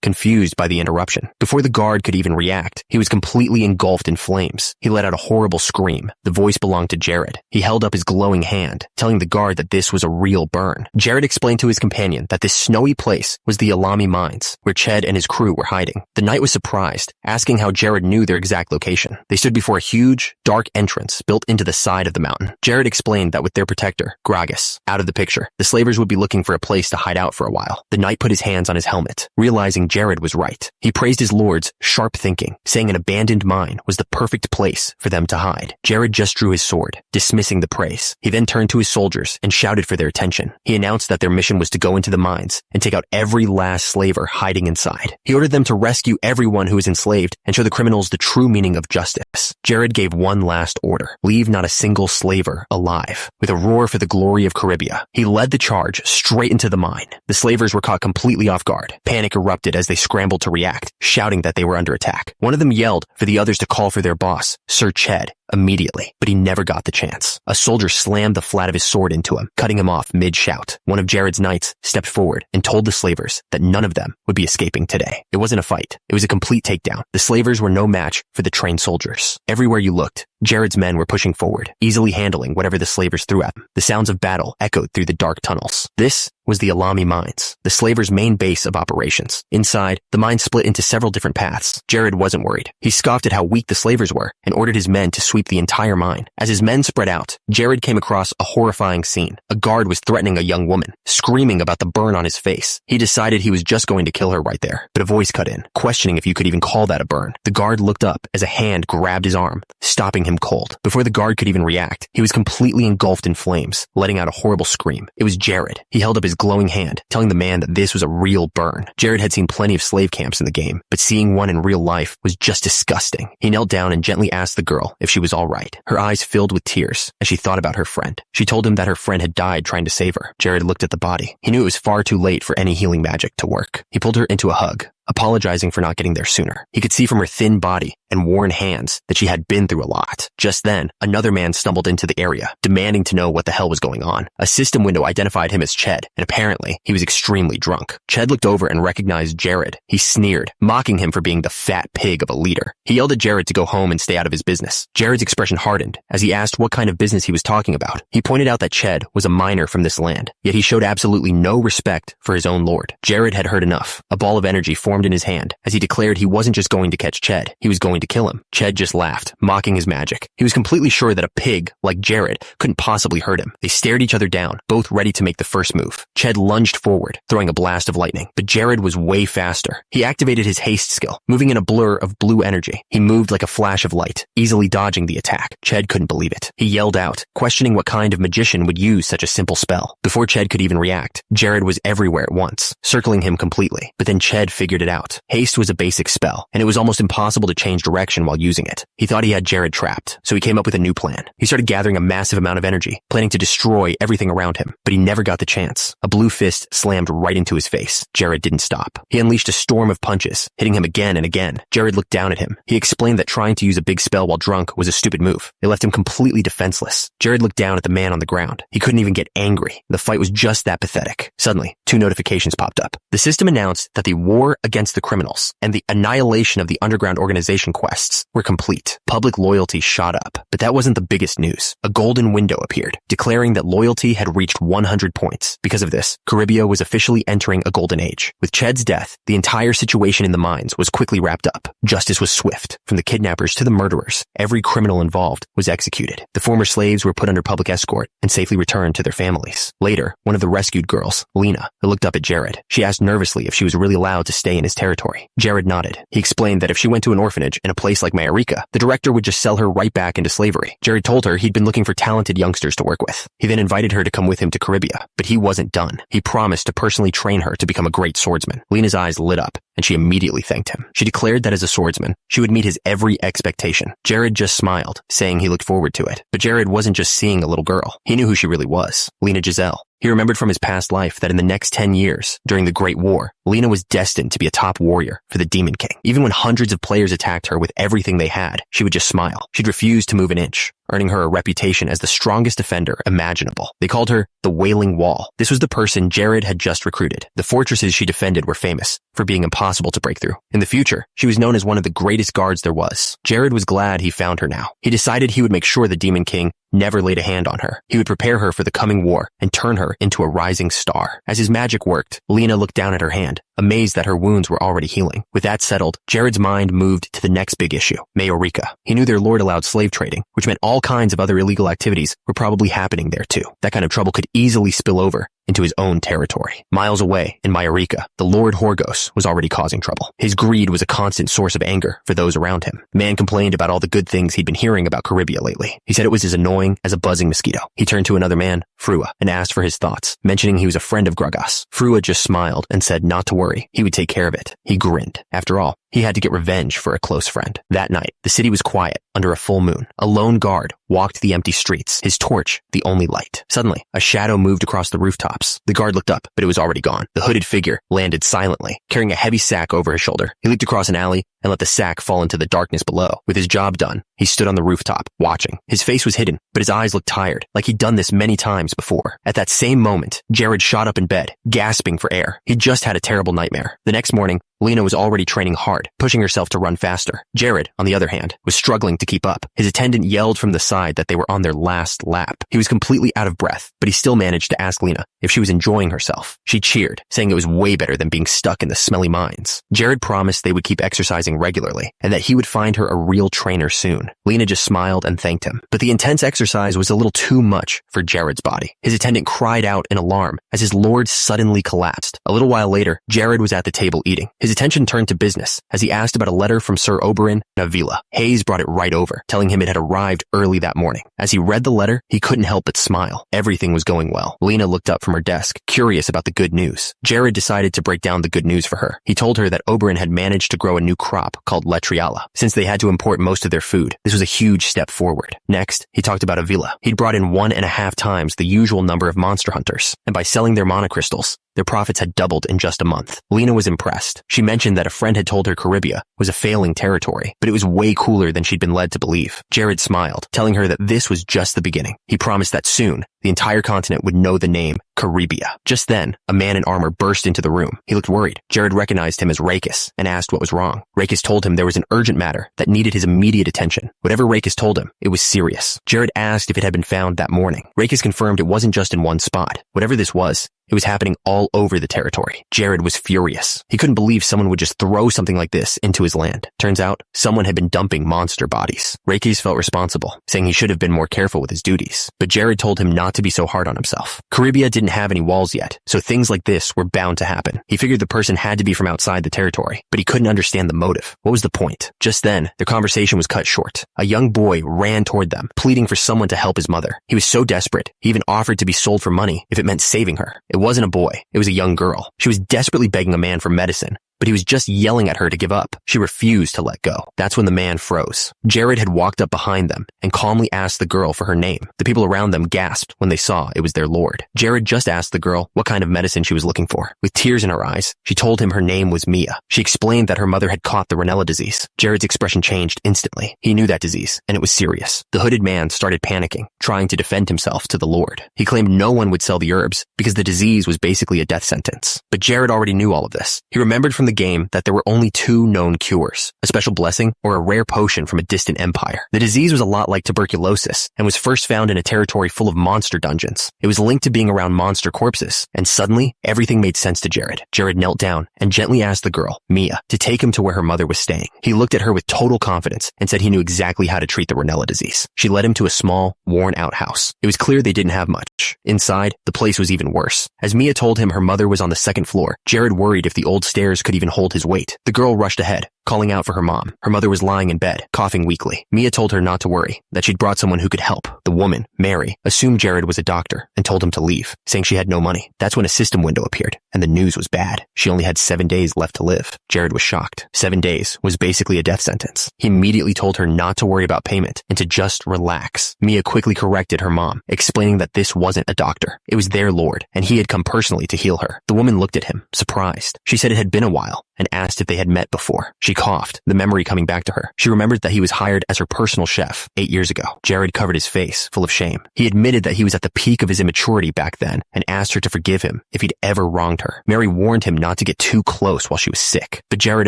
confused by the interruption. Before the guard could even react, he was completely engulfed in flames. He let out a horrible scream. The voice belonged to Jared. He held up his glowing hand, telling the guard that this was a real burn. Jared explained to his companion that this snowy place was the Alami mines, where Ched and his crew were hiding. The knight was surprised, asking how Jared knew their exact location. They stood before a huge, dark entrance built into the side of the mountain. Jared explained that with their protector, Gragas, out of the picture, the slavers would be looking for a place to hide out for a while. The knight put his hands on his helmet, realizing Jared was right. He praised his lord's sharp thinking, saying an abandoned mine was the perfect place for them to hide. Jared just drew his sword, dismissing the praise. He then turned to his soldiers and shouted for their attention. He announced that their mission was to go into the mines and take out every last slaver hiding inside. He ordered them to rescue everyone who was enslaved and show the criminals the true meaning of justice. Jared gave one last order: leave not a single slaver alive. With a roar for the glory of Caribia, he led the charge straight into the mine. The slavers were caught completely off guard. Panic erupted as they scrambled to react, shouting that they were under attack. One of them yelled for the others to call for their boss, Sir Ched, immediately, but he never got the chance. A soldier slammed the flat of his sword into him, cutting him off mid-shout. One of Jared's knights stepped forward and told the slavers that none of them would be escaping today. It wasn't a fight. It was a complete takedown. The slavers were no match for the trained soldiers. Everywhere you looked, Jared's men were pushing forward, easily handling whatever the slavers threw at them. The sounds of battle echoed through the dark tunnels. This was the Alami mines, the slavers' main base of operations. Inside, the mine split into several different paths. Jared wasn't worried. He scoffed at how weak the slavers were and ordered his men to sweep the entire mine. As his men spread out, Jared came across a horrifying scene. A guard was threatening a young woman, screaming about the burn on his face. He decided he was just going to kill her right there, but a voice cut in, questioning if you could even call that a burn. The guard looked up as a hand grabbed his arm, stopping him cold. Before the guard could even react, he was completely engulfed in flames, letting out a horrible scream. It was Jared. He held up his glowing hand, telling the man that this was a real burn. Jared had seen plenty of slave camps in the game, but seeing one in real life was just disgusting. He knelt down and gently asked the girl if she was all right. Her eyes filled with tears as she thought about her friend. She told him that her friend had died trying to save her. Jared looked at the body. He knew it was far too late for any healing magic to work. He pulled her into a hug, apologizing for not getting there sooner. He could see from her thin body and worn hands that she had been through a lot. Just then, another man stumbled into the area, demanding to know what the hell was going on. A system window identified him as Ched, and apparently, he was extremely drunk. Ched looked over and recognized Jared. He sneered, mocking him for being the fat pig of a leader. He yelled at Jared to go home and stay out of his business. Jared's expression hardened as he asked what kind of business he was talking about. He pointed out that Ched was a miner from this land, yet he showed absolutely no respect for his own lord. Jared had heard enough. A ball of energy formed in his hand as he declared he wasn't just going to catch Ched, he was going to kill him. Ched just laughed, mocking his magic. He was completely sure that a pig like Jared couldn't possibly hurt him. They stared each other down, both ready to make the first move. Ched lunged forward, throwing a blast of lightning, but Jared was way faster. He activated his haste skill, moving in a blur of blue energy. He moved like a flash of light, easily dodging the attack. Ched couldn't believe it. He yelled out, questioning what kind of magician would use such a simple spell. Before Ched could even react, Jared was everywhere at once, circling him completely. But then Ched figured it out. Haste was a basic spell, and it was almost impossible to change direction while using it. He thought he had Jared trapped, so he came up with a new plan. He started gathering a massive amount of energy, planning to destroy everything around him, but he never got the chance. A blue fist slammed right into his face. Jared didn't stop. He unleashed a storm of punches, hitting him again and again. Jared looked down at him. He explained that trying to use a big spell while drunk was a stupid move. It left him completely defenseless. Jared looked down at the man on the ground. He couldn't even get angry. The fight was just that pathetic. Suddenly, 2 notifications popped up. The system announced that the War Against against the criminals, and the annihilation of the underground organization quests were complete. Public loyalty shot up, but that wasn't the biggest news. A golden window appeared, declaring that loyalty had reached 100 points. Because of this, Caribia was officially entering a golden age. With Ched's death, the entire situation in the mines was quickly wrapped up. Justice was swift. From the kidnappers to the murderers, every criminal involved was executed. The former slaves were put under public escort and safely returned to their families. Later, one of the rescued girls, Lena, looked up at Jared. She asked nervously if she was really allowed to stay in his territory. Jared nodded. He explained that if she went to an orphanage in a place like Mayarika, the director would just sell her right back into slavery. Jared told her he'd been looking for talented youngsters to work with. He then invited her to come with him to Caribia, but he wasn't done. He promised to personally train her to become a great swordsman. Lena's eyes lit up, and she immediately thanked him. She declared that as a swordsman, she would meet his every expectation. Jared just smiled, saying he looked forward to it. But Jared wasn't just seeing a little girl. He knew who she really was, Lena Giselle. He remembered from his past life that in the next 10 years, during the Great War, Lena was destined to be a top warrior for the Demon King. Even when hundreds of players attacked her with everything they had, she would just smile. She'd refuse to move an inch, earning her a reputation as the strongest defender imaginable. They called her the Wailing Wall. This was the person Jared had just recruited. The fortresses she defended were famous for being impossible to break through. In the future, she was known as one of the greatest guards there was. Jared was glad he found her now. He decided he would make sure the Demon King never laid a hand on her. He would prepare her for the coming war and turn her into a rising star. As his magic worked, Lena looked down at her hand, amazed that her wounds were already healing. With that settled, Jared's mind moved to the next big issue, Mayarika. He knew their lord allowed slave trading, which meant all kinds of other illegal activities were probably happening there too. That kind of trouble could easily spill over into his own territory. Miles away, in Mayarika, the Lord Horgos was already causing trouble. His greed was a constant source of anger for those around him. The man complained about all the good things he'd been hearing about Caribia lately. He said it was as annoying as a buzzing mosquito. He turned to another man, Frua, and asked for his thoughts, mentioning he was a friend of Gragas. Frua just smiled and said not to worry, he would take care of it. He grinned. After all, he had to get revenge for a close friend. That night, the city was quiet under a full moon. A lone guard walked the empty streets, his torch the only light. Suddenly, a shadow moved across the rooftops. The guard looked up, but it was already gone. The hooded figure landed silently, carrying a heavy sack over his shoulder. He leaped across an alley and let the sack fall into the darkness below. With his job done, he stood on the rooftop, watching. His face was hidden, but his eyes looked tired, like he'd done this many times before. At that same moment, Jared shot up in bed, gasping for air. He'd just had a terrible nightmare. The next morning, Lena was already training hard, pushing herself to run faster. Jared, on the other hand, was struggling to keep up. His attendant yelled from the side that they were on their last lap. He was completely out of breath, but he still managed to ask Lena if she was enjoying herself. She cheered, saying it was way better than being stuck in the smelly mines. Jared promised they would keep exercising regularly, and that he would find her a real trainer soon. Lena just smiled and thanked him. But the intense exercise was a little too much for Jared's body. His attendant cried out in alarm as his lord suddenly collapsed. A little while later, Jared was at the table eating. His attention turned to business as he asked about a letter from Sir Oberyn and Avila. Hayes brought it right over, telling him it had arrived early that morning. As he read the letter, he couldn't help but smile. Everything was going well. Lena looked up from her desk, curious about the good news. Jared decided to break down the good news for her. He told her that Oberyn had managed to grow a new crop called Letriala. Since they had to import most of their food, this was a huge step forward. Next, he talked about Avila. He'd brought in 1.5 times the usual number of monster hunters, and by selling their monocrystals, their profits had doubled in just a month. Lena was impressed. She mentioned that a friend had told her Caribia was a failing territory, but it was way cooler than she'd been led to believe. Jared smiled, telling her that this was just the beginning. He promised that soon, the entire continent would know the name Caribia. Just then, a man in armor burst into the room. He looked worried. Jared recognized him as Rakis and asked what was wrong. Rakis told him there was an urgent matter that needed his immediate attention. Whatever Rakis told him, it was serious. Jared asked if it had been found that morning. Rakis confirmed it wasn't just in one spot. Whatever this was, it was happening all over the territory. Jared was furious. He couldn't believe someone would just throw something like this into his land. Turns out, someone had been dumping monster bodies. Rakis felt responsible, saying he should have been more careful with his duties. But Jared told him not to be so hard on himself. Caribia didn't have any walls yet, so things like this were bound to happen. He figured the person had to be from outside the territory, but he couldn't understand the motive. What was the point? Just then, their conversation was cut short. A young boy ran toward them, pleading for someone to help his mother. He was so desperate, he even offered to be sold for money if it meant saving her. It wasn't a boy, it was a young girl. She was desperately begging a man for medicine, but he was just yelling at her to give up. She refused to let go. That's when the man froze. Jared had walked up behind them and calmly asked the girl for her name. The people around them gasped when they saw it was their lord. Jared just asked the girl what kind of medicine she was looking for. With tears in her eyes, she told him her name was Mia. She explained that her mother had caught the Rhinella disease. Jared's expression changed instantly. He knew that disease, and it was serious. The hooded man started panicking, trying to defend himself to the lord. He claimed no one would sell the herbs because the disease was basically a death sentence. But Jared already knew all of this. He remembered from the game that there were only 2 known cures, a special blessing or a rare potion from a distant empire. The disease was a lot like tuberculosis and was first found in a territory full of monster dungeons. It was linked to being around monster corpses, and suddenly, everything made sense to Jared. Jared knelt down and gently asked the girl, Mia, to take him to where her mother was staying. He looked at her with total confidence and said he knew exactly how to treat the Rhinella disease. She led him to a small, worn-out house. It was clear they didn't have much. Inside, the place was even worse. As Mia told him her mother was on the 2nd floor, Jared worried if the old stairs could even hold his weight. The girl rushed ahead, calling out for her mom. Her mother was lying in bed, coughing weakly. Mia told her not to worry, that she'd brought someone who could help. The woman, Mary, assumed Jared was a doctor and told him to leave, saying she had no money. That's when a system window appeared, and the news was bad. She only had 7 days left to live. Jared was shocked. 7 days was basically a death sentence. He immediately told her not to worry about payment and to just relax. Mia quickly corrected her mom, explaining that this wasn't a doctor. It was their lord, and he had come personally to heal her. The woman looked at him, surprised. She said it had been a while, and asked if they had met before. She coughed, the memory coming back to her. She remembered that he was hired as her personal chef 8 years ago. Jared covered his face, full of shame. He admitted that he was at the peak of his immaturity back then and asked her to forgive him if he'd ever wronged her. Mary warned him not to get too close while she was sick, but Jared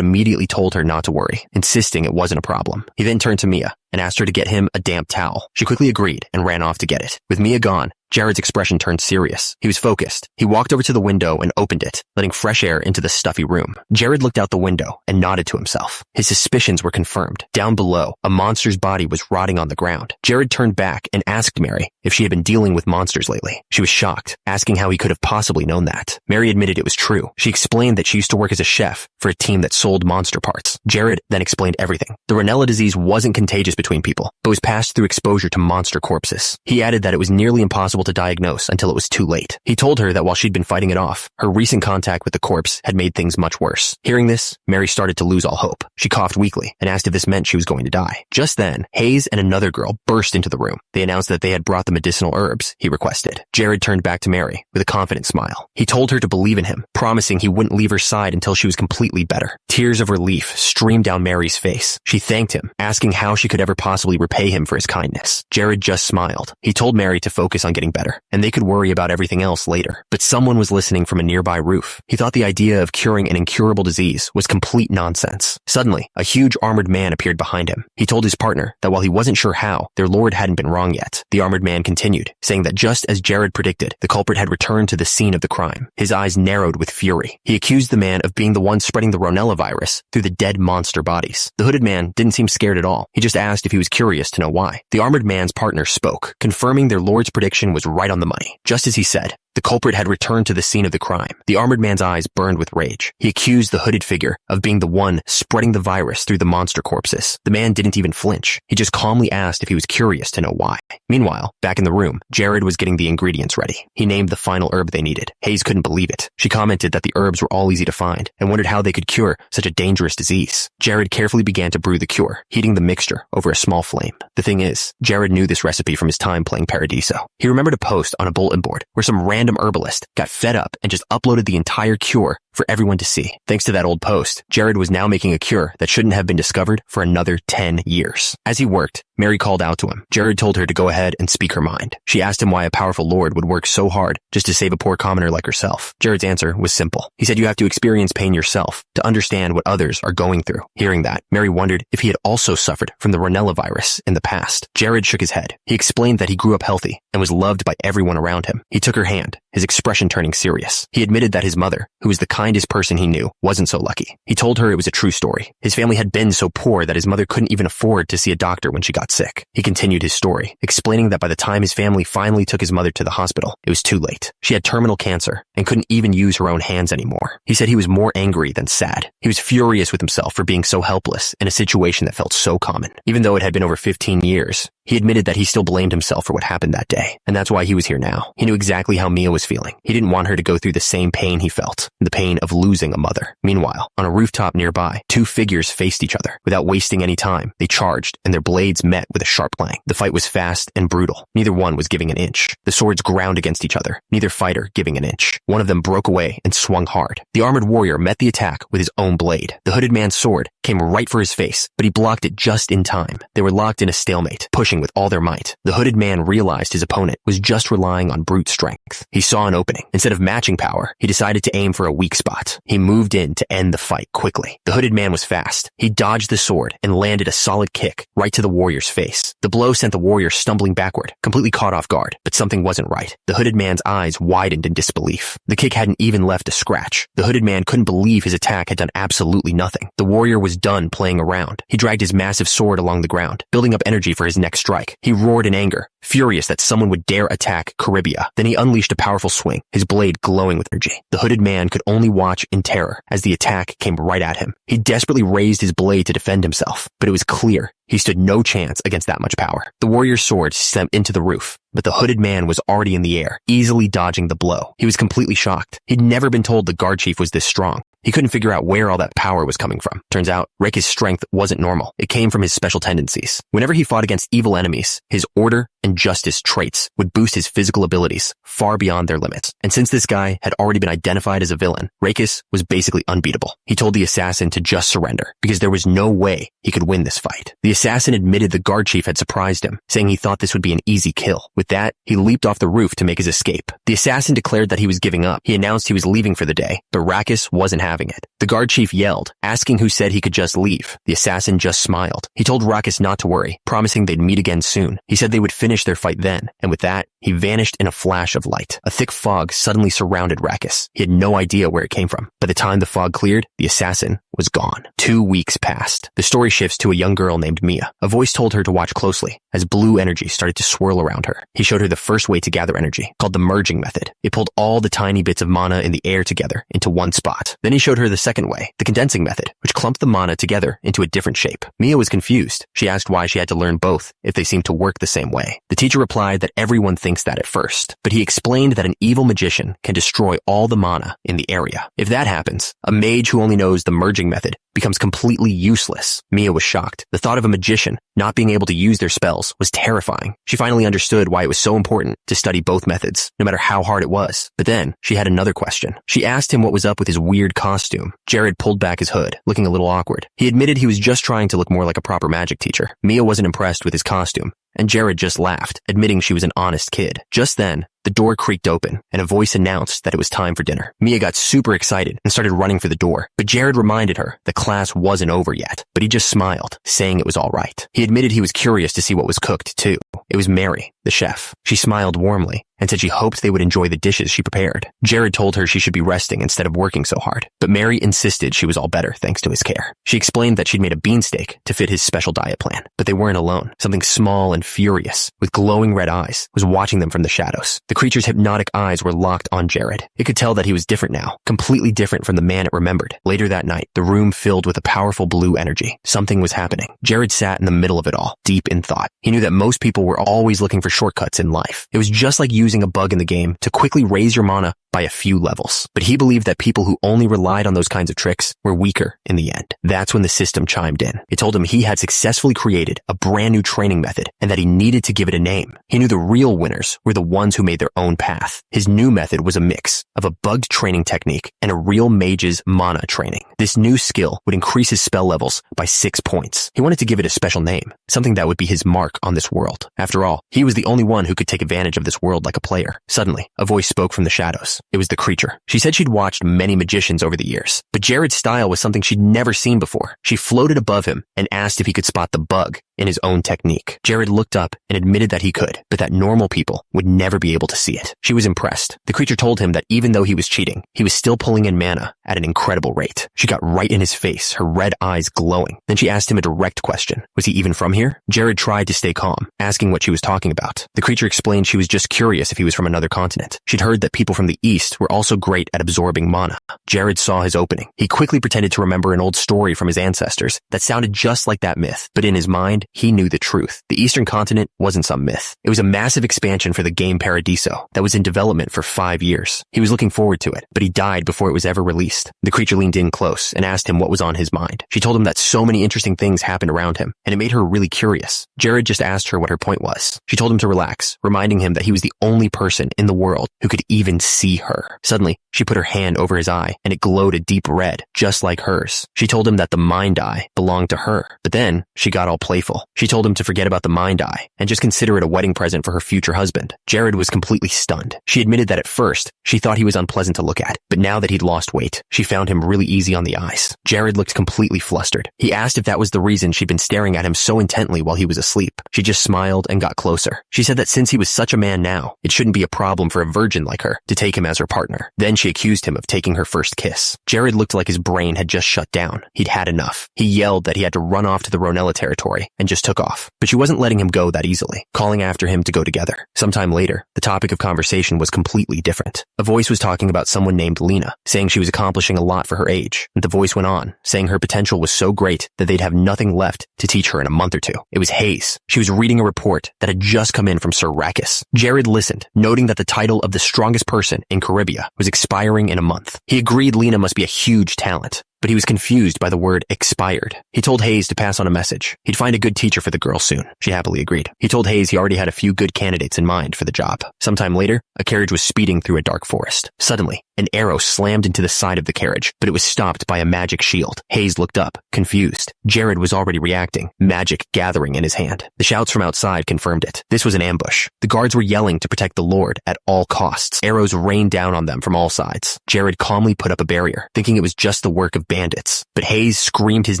immediately told her not to worry, insisting it wasn't a problem. He then turned to Mia and asked her to get him a damp towel. She quickly agreed and ran off to get it. With Mia gone, Jared's expression turned serious. He was focused. He walked over to the window and opened it, letting fresh air into the stuffy room. Jared looked out the window and nodded to himself. His suspicions were confirmed. Down below, a monster's body was rotting on the ground. Jared turned back and asked Mary if she had been dealing with monsters lately. She was shocked, asking how he could have possibly known that. Mary admitted it was true. She explained that she used to work as a chef for a team that sold monster parts. Jared then explained everything. The Rhinella disease wasn't contagious between people, but was passed through exposure to monster corpses. He added that it was nearly impossible to diagnose until it was too late. He told her that while she'd been fighting it off, her recent contact with the corpse had made things much worse. Hearing this, Mary started to lose all hope. She coughed weakly and asked if this meant she was going to die. Just then, Hayes and another girl burst into the room. They announced that they had brought the medicinal herbs he requested. Jared turned back to Mary with a confident smile. He told her to believe in him, promising he wouldn't leave her side until she was completely better. Tears of relief streamed down Mary's face. She thanked him, asking how she could ever possibly repay him for his kindness. Jared just smiled. He told Mary to focus on getting better, and they could worry about everything else later. But someone was listening from a nearby roof. He thought the idea of curing an incurable disease was complete nonsense. Suddenly, a huge armored man appeared behind him. He told his partner that while he wasn't sure how, their lord hadn't been wrong yet. The armored man continued, saying that just as Jared predicted, the culprit had returned to the scene of the crime. His eyes narrowed with fury. He accused the man of being the one spreading the Rhinella virus through the dead monster bodies. The hooded man didn't seem scared at all. He just asked if he was curious to know why. The armored man's partner spoke, confirming their lord's prediction was right on the money. Just as he said, the culprit had returned to the scene of the crime. The armored man's eyes burned with rage. He accused the hooded figure of being the one spreading the virus through the monster corpses. The man didn't even flinch. He just calmly asked if he was curious to know why. Meanwhile, back in the room, Jared was getting the ingredients ready. He named the final herb they needed. Hayes couldn't believe it. She commented that the herbs were all easy to find and wondered how they could cure such a dangerous disease. Jared carefully began to brew the cure, heating the mixture over a small flame. The thing is, Jared knew this recipe from his time playing Paradiso. He remembered a post on a bulletin board where some random herbalist got fed up and just uploaded the entire cure for everyone to see. Thanks to that old post, Jared was now making a cure that shouldn't have been discovered for another 10 years. As he worked, Mary called out to him. Jared told her to go ahead and speak her mind. She asked him why a powerful lord would work so hard just to save a poor commoner like herself. Jared's answer was simple. He said you have to experience pain yourself to understand what others are going through. Hearing that, Mary wondered if he had also suffered from the Rhinella virus in the past. Jared shook his head. He explained that he grew up healthy and was loved by everyone around him. He took her hand, his expression turning serious. He admitted that his mother, who was the kindest person he knew, wasn't so lucky. He told her it was a true story. His family had been so poor that his mother couldn't even afford to see a doctor when she got sick. He continued his story, explaining that by the time his family finally took his mother to the hospital, it was too late. She had terminal cancer and couldn't even use her own hands anymore. He said he was more angry than sad. He was furious with himself for being so helpless in a situation that felt so common. Even though it had been over 15 years, he admitted that he still blamed himself for what happened that day, and that's why he was here now. He knew exactly how Mia was feeling. He didn't want her to go through the same pain he felt, the pain of losing a mother. Meanwhile, on a rooftop nearby, two figures faced each other. Without wasting any time, they charged, and their blades met with a sharp clang. The fight was fast and brutal. Neither one was giving an inch. The swords ground against each other, neither fighter giving an inch. One of them broke away and swung hard. The armored warrior met the attack with his own blade. The hooded man's sword came right for his face, but he blocked it just in time. They were locked in a stalemate, pushing slashing with all their might. The hooded man realized his opponent was just relying on brute strength. He saw an opening. Instead of matching power, he decided to aim for a weak spot. He moved in to end the fight quickly. The hooded man was fast. He dodged the sword and landed a solid kick right to the warrior's face. The blow sent the warrior stumbling backward, completely caught off guard, but something wasn't right. The hooded man's eyes widened in disbelief. The kick hadn't even left a scratch. The hooded man couldn't believe his attack had done absolutely nothing. The warrior was done playing around. He dragged his massive sword along the ground, building up energy for his next strike. He roared in anger, furious that someone would dare attack Caribia. Then he unleashed a powerful swing, his blade glowing with energy. The hooded man could only watch in terror as the attack came right at him. He desperately raised his blade to defend himself, but it was clear he stood no chance against that much power. The warrior's sword sent into the roof, but the hooded man was already in the air, easily dodging the blow. He was completely shocked. He'd never been told the guard chief was this strong. He couldn't figure out where all that power was coming from. Turns out, Reika's strength wasn't normal. It came from his special tendencies. Whenever he fought against evil enemies, his order and justice traits would boost his physical abilities far beyond their limits. And since this guy had already been identified as a villain, Reikis was basically unbeatable. He told the assassin to just surrender, because there was no way he could win this fight. The assassin admitted the guard chief had surprised him, saying he thought this would be an easy kill. With that, he leaped off the roof to make his escape. The assassin declared that he was giving up. He announced he was leaving for the day, but Rakis wasn't having it. The guard chief yelled, asking who said he could just leave. The assassin just smiled. He told Rakis not to worry, promising they'd meet again soon. He said they would finish their fight then, and with that, he vanished in a flash of light. A thick fog suddenly surrounded Rakis. He had no idea where it came from. By the time the fog cleared, the assassin was gone. 2 weeks passed. The story shifts to a young girl named Mia. A voice told her to watch closely as blue energy started to swirl around her. He showed her the first way to gather energy, called the merging method. It pulled all the tiny bits of mana in the air together into one spot. Then he showed her the second way, the condensing method, which clumped the mana together into a different shape. Mia was confused. She asked why she had to learn both if they seemed to work the same way. The teacher replied that everyone thinks that at first, but he explained that an evil magician can destroy all the mana in the area. If that happens, a mage who only knows the merging method becomes completely useless. Mia was shocked. The thought of a magician not being able to use their spells was terrifying. She finally understood why it was so important to study both methods, no matter how hard it was. But then, she had another question. She asked him what was up with his weird costume. Jared pulled back his hood, looking a little awkward. He admitted he was just trying to look more like a proper magic teacher. Mia wasn't impressed with his costume, and Jared just laughed, admitting she was an honest kid. Just then, the door creaked open, and a voice announced that it was time for dinner. Mia got super excited and started running for the door, but Jared reminded her the class wasn't over yet, but he just smiled, saying it was all right. He admitted he was curious to see what was cooked, too. It was Mary, the chef. She smiled warmly and said she hoped they would enjoy the dishes she prepared. Jared told her she should be resting instead of working so hard, but Mary insisted she was all better thanks to his care. She explained that she'd made a beansteak to fit his special diet plan, but they weren't alone. Something small and furious, with glowing red eyes, was watching them from the shadows. The creature's hypnotic eyes were locked on Jared. It could tell that he was different now, completely different from the man it remembered. Later that night, the room filled with a powerful blue energy. Something was happening. Jared sat in the middle of it all, deep in thought. He knew that most people were always looking for shortcuts in life. It was just like using a bug in the game to quickly raise your mana by a few levels. But he believed that people who only relied on those kinds of tricks were weaker in the end. That's when the system chimed in. It told him he had successfully created a brand new training method and that he needed to give it a name. He knew the real winners were the ones who made their own path. His new method was a mix of a bugged training technique and a real mage's mana training. This new skill would increase his spell levels by 6 points. He wanted to give it a special name, something that would be his mark on this world. After all, he was the only one who could take advantage of this world like a player. Suddenly, a voice spoke from the shadows. It was the creature. She said she'd watched many magicians over the years, but Jared's style was something she'd never seen before. She floated above him and asked if he could spot the bug in his own technique. Jared looked up and admitted that he could, but that normal people would never be able to see it. She was impressed. The creature told him that even though he was cheating, he was still pulling in mana at an incredible rate. She got right in his face, her red eyes glowing. Then she asked him a direct question. Was he even from here? Jared tried to stay calm, asking what she was talking about. The creature explained she was just curious if he was from another continent. She'd heard that people from the east were also great at absorbing mana. Jared saw his opening. He quickly pretended to remember an old story from his ancestors that sounded just like that myth, but in his mind, he knew the truth. The eastern continent wasn't some myth. It was a massive expansion for the game Paradiso that was in development for 5 years. He was looking forward to it, but he died before it was ever released. The creature leaned in close and asked him what was on his mind. She told him that so many interesting things happened around him, and it made her really curious. Jared just asked her what her point was. She told him to relax, reminding him that he was the only only person in the world who could even see her. Suddenly, she put her hand over his eye, and it glowed a deep red, just like hers. She told him that the mind eye belonged to her. But then, she got all playful. She told him to forget about the mind eye, and just consider it a wedding present for her future husband. Jared was completely stunned. She admitted that at first, she thought he was unpleasant to look at, but now that he'd lost weight, she found him really easy on the eyes. Jared looked completely flustered. He asked if that was the reason she'd been staring at him so intently while he was asleep. She just smiled and got closer. She said that since he was such a man now, it shouldn't be a problem for a virgin like her to take him as her partner. Then she accused him of taking her first kiss. Jared looked like his brain had just shut down. He'd had enough. He yelled that he had to run off to the Ronella territory and just took off. But she wasn't letting him go that easily, calling after him to go together. Sometime later, the topic of conversation was completely different. A voice was talking about someone named Lena, saying she was accomplishing a lot for her age. And the voice went on, saying her potential was so great that they'd have nothing left to teach her in a month or two. It was Hayes. She was reading a report that had just come in from Sir Rakkus. Jared listened, noting that the title of the strongest person in Caribia was expiring in a month. He agreed Lena must be a huge talent, but he was confused by the word expired. He told Hayes to pass on a message. He'd find a good teacher for the girl soon. She happily agreed. He told Hayes he already had a few good candidates in mind for the job. Sometime later, a carriage was speeding through a dark forest. Suddenly, an arrow slammed into the side of the carriage, but it was stopped by a magic shield. Hayes looked up, confused. Jared was already reacting, magic gathering in his hand. The shouts from outside confirmed it. This was an ambush. The guards were yelling to protect the Lord at all costs. Arrows rained down on them from all sides. Jared calmly put up a barrier, thinking it was just the work of bandits. But Hayes screamed his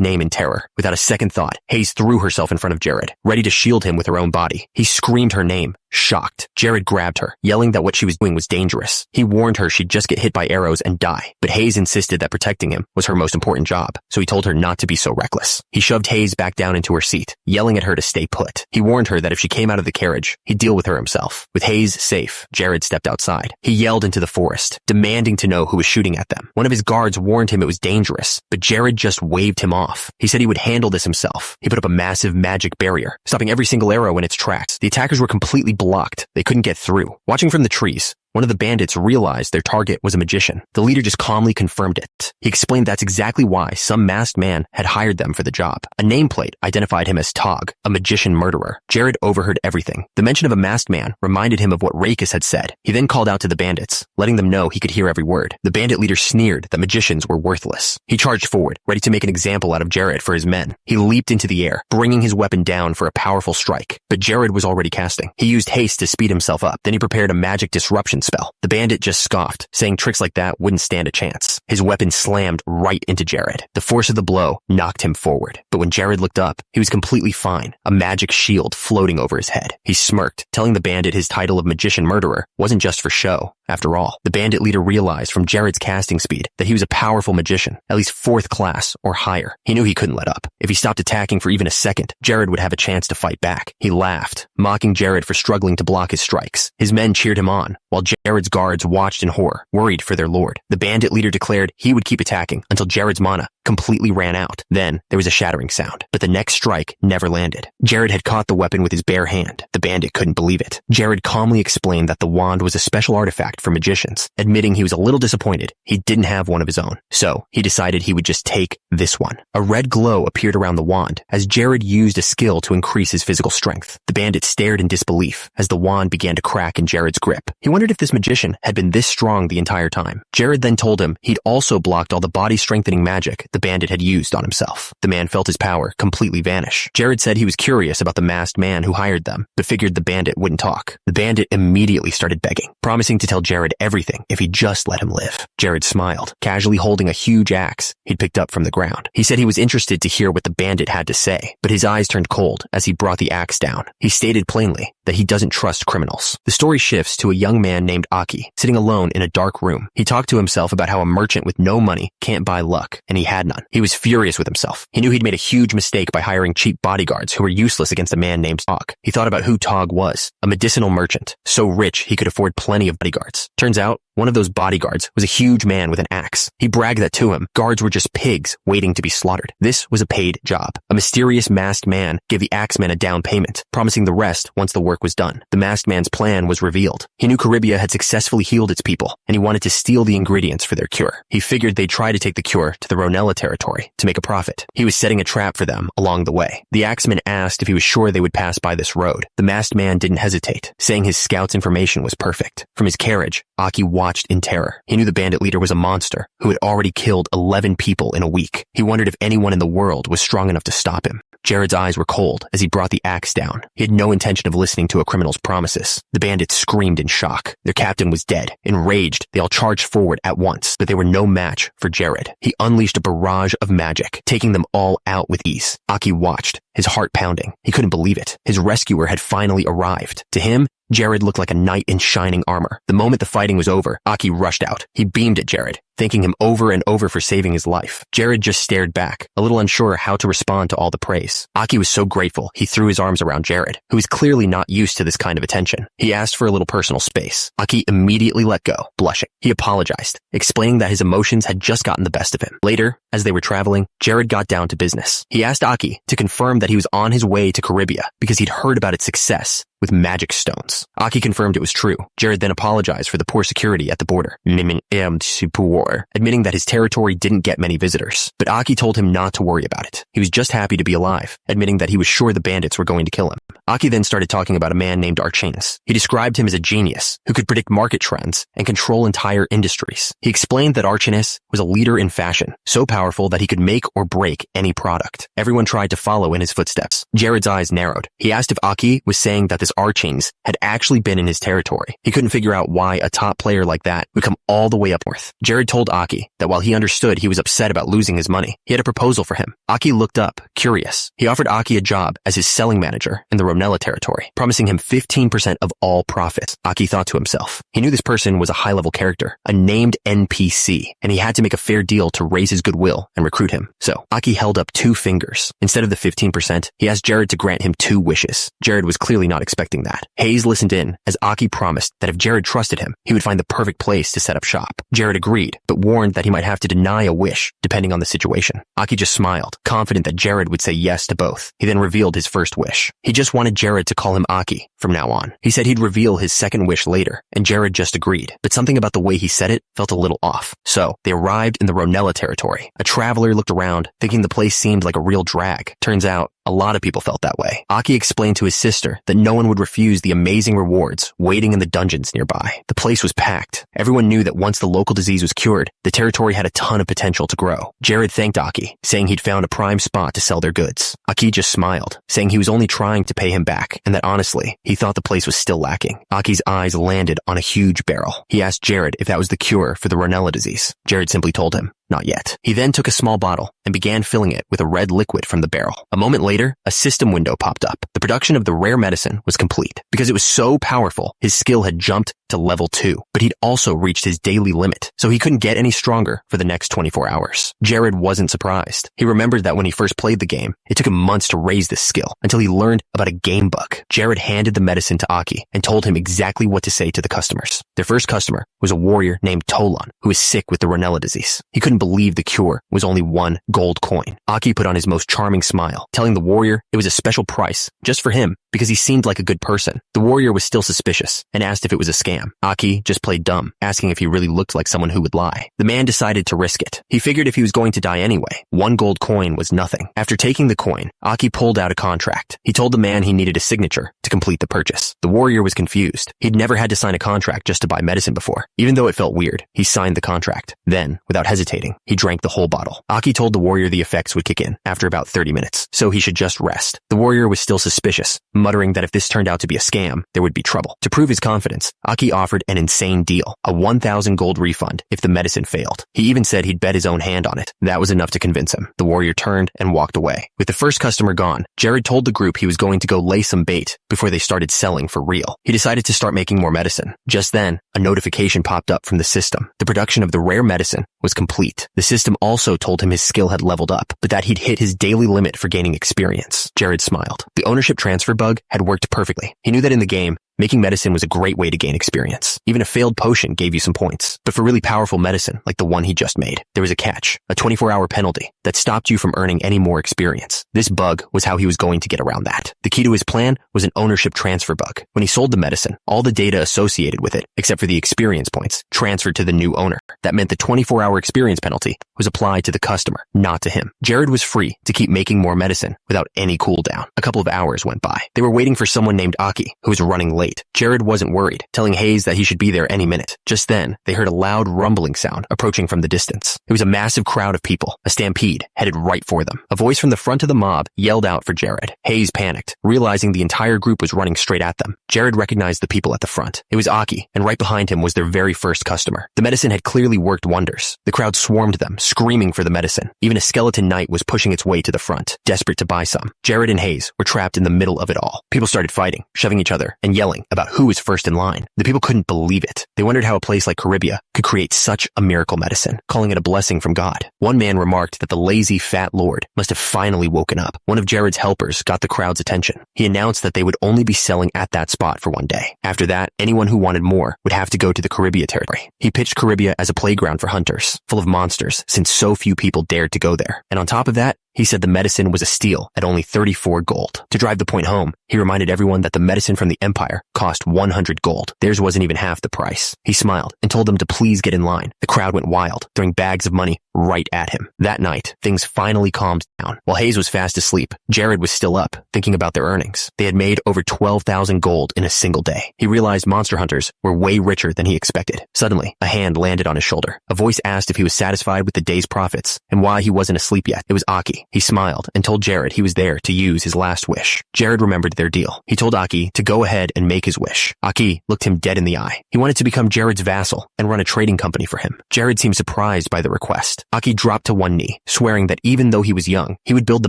name in terror. Without a second thought, Hayes threw herself in front of Jared, ready to shield him with her own body. He screamed her name, shocked. Jared grabbed her, yelling that what she was doing was dangerous. He warned her she'd just get hit by arrows and die. But Hayes insisted that protecting him was her most important job, so he told her not to be so reckless. He shoved Hayes back down into her seat, yelling at her to stay put. He warned her that if she came out of the carriage, he'd deal with her himself. With Hayes safe, Jared stepped outside. He yelled into the forest, demanding to know who was shooting at them. One of his guards warned him it was dangerous, but Jared just waved him off. He said he would handle this himself. He put up a massive magic barrier, stopping every single arrow in its tracks. The attackers were completely blocked. They couldn't get through. Watching from the trees, one of the bandits realized their target was a magician. The leader just calmly confirmed it. He explained that's exactly why some masked man had hired them for the job. A nameplate identified him as Tog, a magician murderer. Jared overheard everything. The mention of a masked man reminded him of what Rakkus had said. He then called out to the bandits, letting them know he could hear every word. The bandit leader sneered that magicians were worthless. He charged forward, ready to make an example out of Jared for his men. He leaped into the air, bringing his weapon down for a powerful strike. But Jared was already casting. He used haste to speed himself up. Then he prepared a magic disruption spell. The bandit just scoffed, saying tricks like that wouldn't stand a chance. His weapon slammed right into Jared. The force of the blow knocked him forward. But when Jared looked up, he was completely fine, a magic shield floating over his head. He smirked, telling the bandit his title of magician murderer wasn't just for show. After all, the bandit leader realized from Jared's casting speed that he was a powerful magician, at least 4th class or higher. He knew he couldn't let up. If he stopped attacking for even a second, Jared would have a chance to fight back. He laughed, mocking Jared for struggling to block his strikes. His men cheered him on, while Jared's guards watched in horror, worried for their lord. The bandit leader declared he would keep attacking until Jared's mana completely ran out. Then there was a shattering sound, but the next strike never landed. Jared had caught the weapon with his bare hand. The bandit couldn't believe it. Jared calmly explained that the wand was a special artifact for magicians, admitting he was a little disappointed he didn't have one of his own. So he decided he would just take this one. A red glow appeared around the wand as Jared used a skill to increase his physical strength. The bandit stared in disbelief as the wand began to crack in Jared's grip. He wondered if this magician had been this strong the entire time. Jared then told him he'd also blocked all the body-strengthening magic the bandit had used on himself. The man felt his power completely vanish. Jared said he was curious about the masked man who hired them, but figured the bandit wouldn't talk. The bandit immediately started begging, promising to tell Jared everything if he just let him live. Jared smiled, casually holding a huge axe he'd picked up from the ground. He said he was interested to hear what the bandit had to say, but his eyes turned cold as he brought the axe down. He stated plainly that he doesn't trust criminals. The story shifts to a young man named Aki, sitting alone in a dark room. He talked to himself about how a merchant with no money can't buy luck, and he had none. He was furious with himself. He knew he'd made a huge mistake by hiring cheap bodyguards who were useless against a man named Tog. He thought about who Tog was, a medicinal merchant, so rich he could afford plenty of bodyguards. Turns out, one of those bodyguards was a huge man with an axe. He bragged that to him, guards were just pigs waiting to be slaughtered. This was a paid job. A mysterious masked man gave the axeman a down payment, promising the rest once the work was done. The masked man's plan was revealed. He knew Caribia had successfully healed its people, and he wanted to steal the ingredients for their cure. He figured they'd try to take the cure to the Ronella Ronella territory to make a profit. He was setting a trap for them along the way. The axeman asked if he was sure they would pass by this road. The masked man didn't hesitate, saying his scout's information was perfect. From his carriage, Aki watched in terror. He knew the bandit leader was a monster who had already killed 11 people in a week. He wondered if anyone in the world was strong enough to stop him. Jared's eyes were cold as he brought the axe down. He had no intention of listening to a criminal's promises. The bandits screamed in shock. Their captain was dead. Enraged, they all charged forward at once, but they were no match for Jared. He unleashed a barrage of magic, taking them all out with ease. Aki watched, his heart pounding. He couldn't believe it. His rescuer had finally arrived. To him, Jared looked like a knight in shining armor. The moment the fighting was over, Aki rushed out. He beamed at Jared, thanking him over and over for saving his life. Jared just stared back, a little unsure how to respond to all the praise. Aki was so grateful, he threw his arms around Jared, who was clearly not used to this kind of attention. He asked for a little personal space. Aki immediately let go, blushing. He apologized, explaining that his emotions had just gotten the best of him. Later, as they were traveling, Jared got down to business. He asked Aki to confirm that he was on his way to Caribia because he'd heard about its success with magic stones. Aki confirmed it was true. Jared then apologized for the poor security at the border, admitting that his territory didn't get many visitors. But Aki told him not to worry about it. He was just happy to be alive, admitting that he was sure the bandits were going to kill him. Aki then started talking about a man named Archinus. He described him as a genius who could predict market trends and control entire industries. He explained that Archinus was a leader in fashion, so powerful that he could make or break any product. Everyone tried to follow in his footsteps. Jared's eyes narrowed. He asked if Aki was saying that this Archinus had actually been in his territory. He couldn't figure out why a top player like that would come all the way up north. Jared told Aki that while he understood he was upset about losing his money, he had a proposal for him. Aki looked up, curious. He offered Aki a job as his selling manager in the Ronella territory, promising him 15% of all profits. Aki thought to himself. He knew this person was a high-level character, a named NPC, and he had to make a fair deal to raise his goodwill and recruit him. So, Aki held up 2 fingers. Instead of the 15%, he asked Jared to grant him 2 wishes. Jared was clearly not expecting that. Hayes listened in as Aki promised that if Jared trusted him, he would find the perfect place to set up shop. Jared agreed, but warned that he might have to deny a wish depending on the situation. Aki just smiled, confident that Jared would say yes to both. He then revealed his first wish. He just wanted Jared to call him Aki from now on. He said he'd reveal his second wish later, and Jared just agreed, but something about the way he said it felt a little off. So, they arrived in the Ronella territory. A traveler looked around, thinking the place seemed like a real drag. Turns out, a lot of people felt that way. Aki explained to his sister that no one would refuse the amazing rewards waiting in the dungeons nearby. The place was packed. Everyone knew that once the local disease was cured, the territory had a ton of potential to grow. Jared thanked Aki, saying he'd found a prime spot to sell their goods. Aki just smiled, saying he was only trying to pay him back, and that honestly, he thought the place was still lacking. Aki's eyes landed on a huge barrel. He asked Jared if that was the cure for the Ronella disease. Jared simply told him, not yet. He then took a small bottle and began filling it with a red liquid from the barrel. A moment later, a system window popped up. The production of the rare medicine was complete. Because it was so powerful, his skill had jumped to level 2, but he'd also reached his daily limit, so he couldn't get any stronger for the next 24 hours. Jared wasn't surprised. He remembered that when he first played the game, it took him months to raise this skill until he learned about a game bug. Jared handed the medicine to Aki and told him exactly what to say to the customers. Their first customer was a warrior named Tolan, who was sick with the Ronella disease. He couldn't believe the cure was only 1 gold coin. Aki put on his most charming smile, telling the warrior it was a special price just for him because he seemed like a good person. The warrior was still suspicious and asked if it was a scam. Aki just played dumb, asking if he really looked like someone who would lie. The man decided to risk it. He figured if he was going to die anyway, 1 gold coin was nothing. After taking the coin, Aki pulled out a contract. He told the man he needed a signature to complete the purchase. The warrior was confused. He'd never had to sign a contract just to buy medicine before. Even though it felt weird, he signed the contract. Then, without hesitating, he drank the whole bottle. Aki told the warrior the effects would kick in after about 30 minutes, so he should just rest. The warrior was still suspicious, muttering that if this turned out to be a scam, there would be trouble. To prove his confidence, Aki offered an insane deal, a 1,000 gold refund if the medicine failed. He even said he'd bet his own hand on it. That was enough to convince him. The warrior turned and walked away. With the first customer gone, Jared told the group he was going to go lay some bait before they started selling for real. He decided to start making more medicine. Just then, a notification popped up from the system. The production of the rare medicine was complete. The system also told him his skill had leveled up, but that he'd hit his daily limit for gaining experience. Jared smiled. The ownership transfer bug had worked perfectly. He knew that in the game, Making medicine was a great way to gain experience. Even a failed potion gave you some points. But for really powerful medicine, like the one he just made, there was a catch, a 24-hour penalty that stopped you from earning any more experience. This bug was how he was going to get around that. The key to his plan was an ownership transfer bug. When he sold the medicine, all the data associated with it, except for the experience points, transferred to the new owner. That meant the 24-hour experience penalty was applied to the customer, not to him. Jared was free to keep making more medicine without any cooldown. A couple of hours went by. They were waiting for someone named Aki, who was running late. Jared wasn't worried, telling Hayes that he should be there any minute. Just then, they heard a loud rumbling sound approaching from the distance. It was a massive crowd of people, a stampede, headed right for them. A voice from the front of the mob yelled out for Jared. Hayes panicked, realizing the entire group was running straight at them. Jared recognized the people at the front. It was Aki, and right behind him was their very first customer. The medicine had clearly worked wonders. The crowd swarmed them, screaming for the medicine. Even a skeleton knight was pushing its way to the front, desperate to buy some. Jared and Hayes were trapped in the middle of it all. People started fighting, shoving each other, and yelling about who was first in line. The people couldn't believe it. They wondered how a place like Caribia could create such a miracle medicine, calling it a blessing from God. One man remarked that the lazy, fat lord must have finally woken up. One of Jared's helpers got the crowd's attention. He announced that they would only be selling at that spot for one day. After that, anyone who wanted more would have to go to the Caribia territory. He pitched Caribia as a playground for hunters, full of monsters, since so few people dared to go there. And on top of that, he said the medicine was a steal at only 34 gold. To drive the point home, he reminded everyone that the medicine from the Empire cost 100 gold. Theirs wasn't even half the price. He smiled and told them to please get in line. The crowd went wild, throwing bags of money right at him. That night, things finally calmed down. While Hayes was fast asleep, Jared was still up, thinking about their earnings. They had made over 12,000 gold in a single day. He realized monster hunters were way richer than he expected. Suddenly, a hand landed on his shoulder. A voice asked if he was satisfied with the day's profits and why he wasn't asleep yet. It was Aki. He smiled and told Jared he was there to use his last wish. Jared remembered their deal. He told Aki to go ahead and make his wish. Aki looked him dead in the eye. He wanted to become Jared's vassal and run a trading company for him. Jared seemed surprised by the request. Aki dropped to one knee, swearing that even though he was young, he would build the